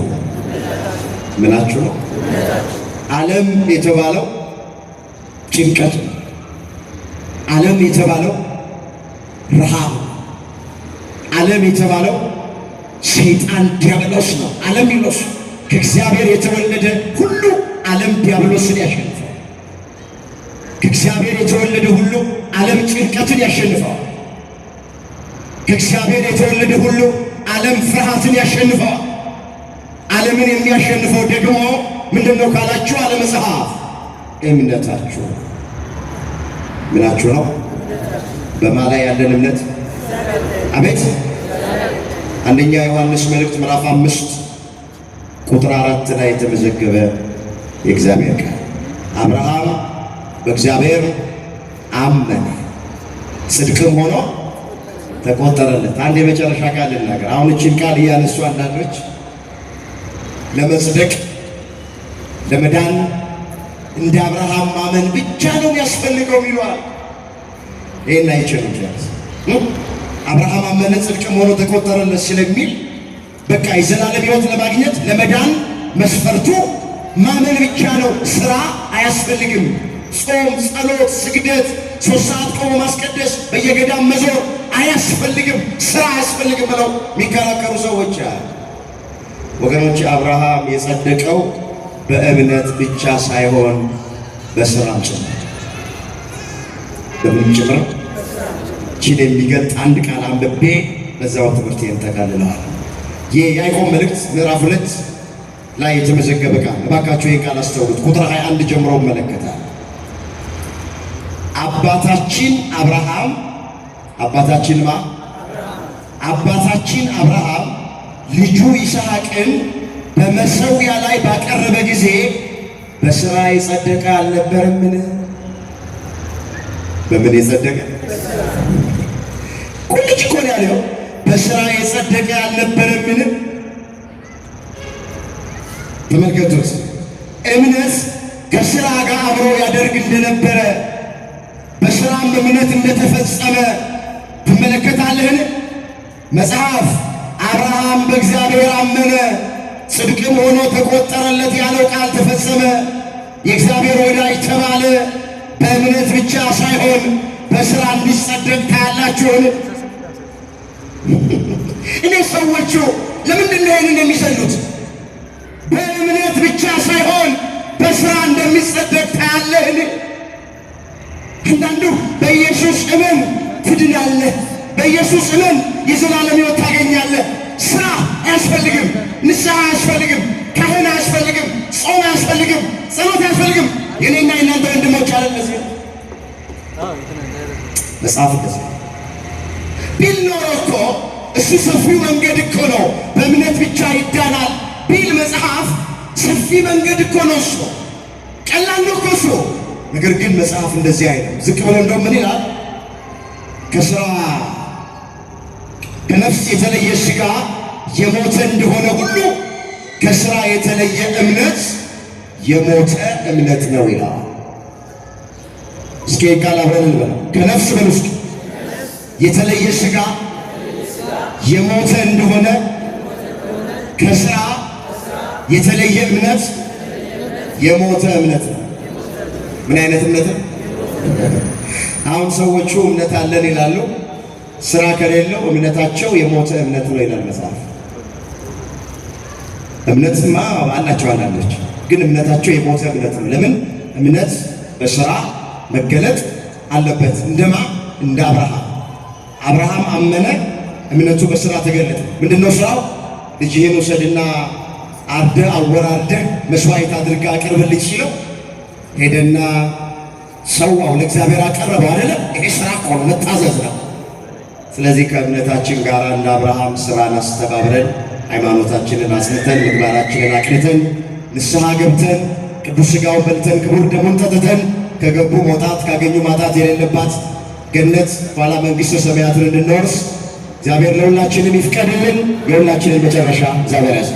[SPEAKER 1] ምናችሁ ነው? ዓለም የተባለው ጭንቀት ነው። ዓለም የተባለው ረሃብ፣ ዓለም የተባለው ሰይጣን ዲያብሎስ ነው። ዓለም ይሎስ ከእግዚአብሔር የተወለደ ሁሉ ዓለም ዲያብሎስን ያሸንፈዋል። ከእግዚአብሔር የተወለደ ሁሉ ዓለም ጭንቀትን ያሸንፈዋል። ከእግዚአብሔር የተወለደ ሁሉ ዓለም ፍርሃትን ያሸንፈዋል። ዓለምን የሚያሸንፈው ደግሞ ምንድነው ካላችሁ አለ መጽሐፍ እምነታችሁ። ምናችሁ ነው? በማን ላይ ያለን እምነት? አቤት አንደኛ ዮሐንስ መልእክት ምዕራፍ 5 ቁጥር 4 ላይ የተመዘገበ የእግዚአብሔር ቃል አብርሃም በእግዚአብሔር አመነ ጽድቅም ሆኖ ተቆጠረለት። አንድ የመጨረሻ ቃል ልናገር። አሁን እቺን ቃል እያነሱ አንዳንዶች ለመጽደቅ ለመዳን እንደ አብርሃም ማመን ብቻ ነው የሚያስፈልገው ይሏል። ይሄን አይችልም ጀርስ አብርሃም አመነ ጽድቅም ሆኖ ተቆጠረለት ስለሚል በቃ የዘላለም ሕይወት ለማግኘት ለመዳን መስፈርቱ ማመን ብቻ ነው። ስራ አያስፈልግም። ጾም፣ ጸሎት፣ ስግደት፣ 3 ሰዓት ቆሞ ማስቀደስ፣ በየገዳም መዞር አያስፈልግም። ስራ አያስፈልግም ብለው የሚከራከሩ ሰዎች አሉ። ወገኖች አብርሃም የጸደቀው በእምነት ብቻ ሳይሆን በስራም ጭምር። በምን ጭምር? ቺን የሚገልጥ አንድ ቃል አንብቤ በዛው ትምህርቴን ጠቃልለዋል። የያዕቆብ መልእክት ምዕራፍ 2 ላይ የተመዘገበ ቃል እባካችሁ ይህን ቃል አስተውሉት። ቁጥር 21 ጀምሮ መለከታል። አባታችን አብርሃም አባታችን አብርሃም ልጁ ይስሐቅን በመሠዊያ ላይ ባቀረበ ጊዜ በሥራ የጸደቀ አልነበረምን? በምን የጸደቀ? ቁልጭ እኮ ነው ያለው። በሥራ የጸደቀ አልነበረምን? ተመልከቱት። እምነት ከሥራ ጋር አብሮ ያደርግ እንደነበረ በሥራም እምነት እንደተፈጸመ ትመለከታለህን? መጽሐፍ አብርሃም በእግዚአብሔር አመነ ጽድቅም ሆኖ ተቆጠረለት ያለው ቃል ተፈጸመ። የእግዚአብሔር ወዳጅ ተባለ። በእምነት ብቻ ሳይሆን በሥራ እንዲጸደቅ ታያላችሁን? እኔ ሰዎቹ ለምንድን ነው ይህንን የሚሰሉት? በእምነት ብቻ ሳይሆን በሥራ እንደሚጸደቅ ታያለህን? አንዳንዱ በኢየሱስ እመን ትድናለህ፣ በኢየሱስ እመን የዘላለም ሕይወት ታገኛለህ። ሥራ አያስፈልግም፣ ንስሐ አያስፈልግም፣ ካህን አያስፈልግም፣ ጾም አያስፈልግም፣ ጸሎት አያስፈልግም። የኔና የእናንተ ወንድሞች አለ እነዚህ መጽሐፍ እንደዚህ ቢል ኖሮ እኮ እሱ ሰፊው መንገድ እኮ ነው፣ በእምነት ብቻ ይዳናል ቢል መጽሐፍ ሰፊ መንገድ እኮ ነው። እሱ ቀላል ነው እኮ እሱ። ነገር ግን መጽሐፍ እንደዚህ አይደለም። ዝቅ ብሎ እንደውም ምን ይላል? ከነፍስ የተለየ ሥጋ የሞተ እንደሆነ ሁሉ ከሥራ የተለየ እምነት የሞተ እምነት ነው ይላል። እስኪ ቃል አብረን እንበል። ከነፍስ በውስጥ የተለየ ሥጋ የሞተ እንደሆነ ከሥራ የተለየ እምነት የሞተ እምነት ነው። ምን አይነት እምነት? አሁን ሰዎቹ እምነት አለን ይላሉ፣ ስራ ከሌለው እምነታቸው የሞተ እምነት ነው ይላል መጽሐፍ። እምነትማ አላቸው አላለች፣ ግን እምነታቸው የሞተ እምነት ነው። ለምን? እምነት በስራ መገለጥ አለበት። እንደማ እንደ አብርሃም አመነ፣ እምነቱ በስራ ተገለጠ። ምንድነው ስራው? ልጅህን ውሰድና አርደህ አወራርደህ መስዋዕት አድርገህ አቅርብልኝ ሲለው ሄደና ሰዋው ለእግዚአብሔር አቀረበው አይደለም? ይሄ ስራ እኮ ነው፣ መታዘዝ ነው። ስለዚህ ከእምነታችን ጋር እንደ አብርሃም ስራን አስተባብረን ሃይማኖታችንን አጽንተን ምግባራችንን አቅንተን ንስሐ ገብተን ቅዱስ ሥጋውን በልተን ክቡር ደሙን ጠጥተን ከገቡ መውጣት ካገኙ ማጣት የሌለባት ገነት ኋላ መንግሥተ ሰማያትን እንድንወርስ እግዚአብሔር ለሁላችንም ይፍቀድልን። የሁላችንን መጨረሻ እግዚአብሔር ያስ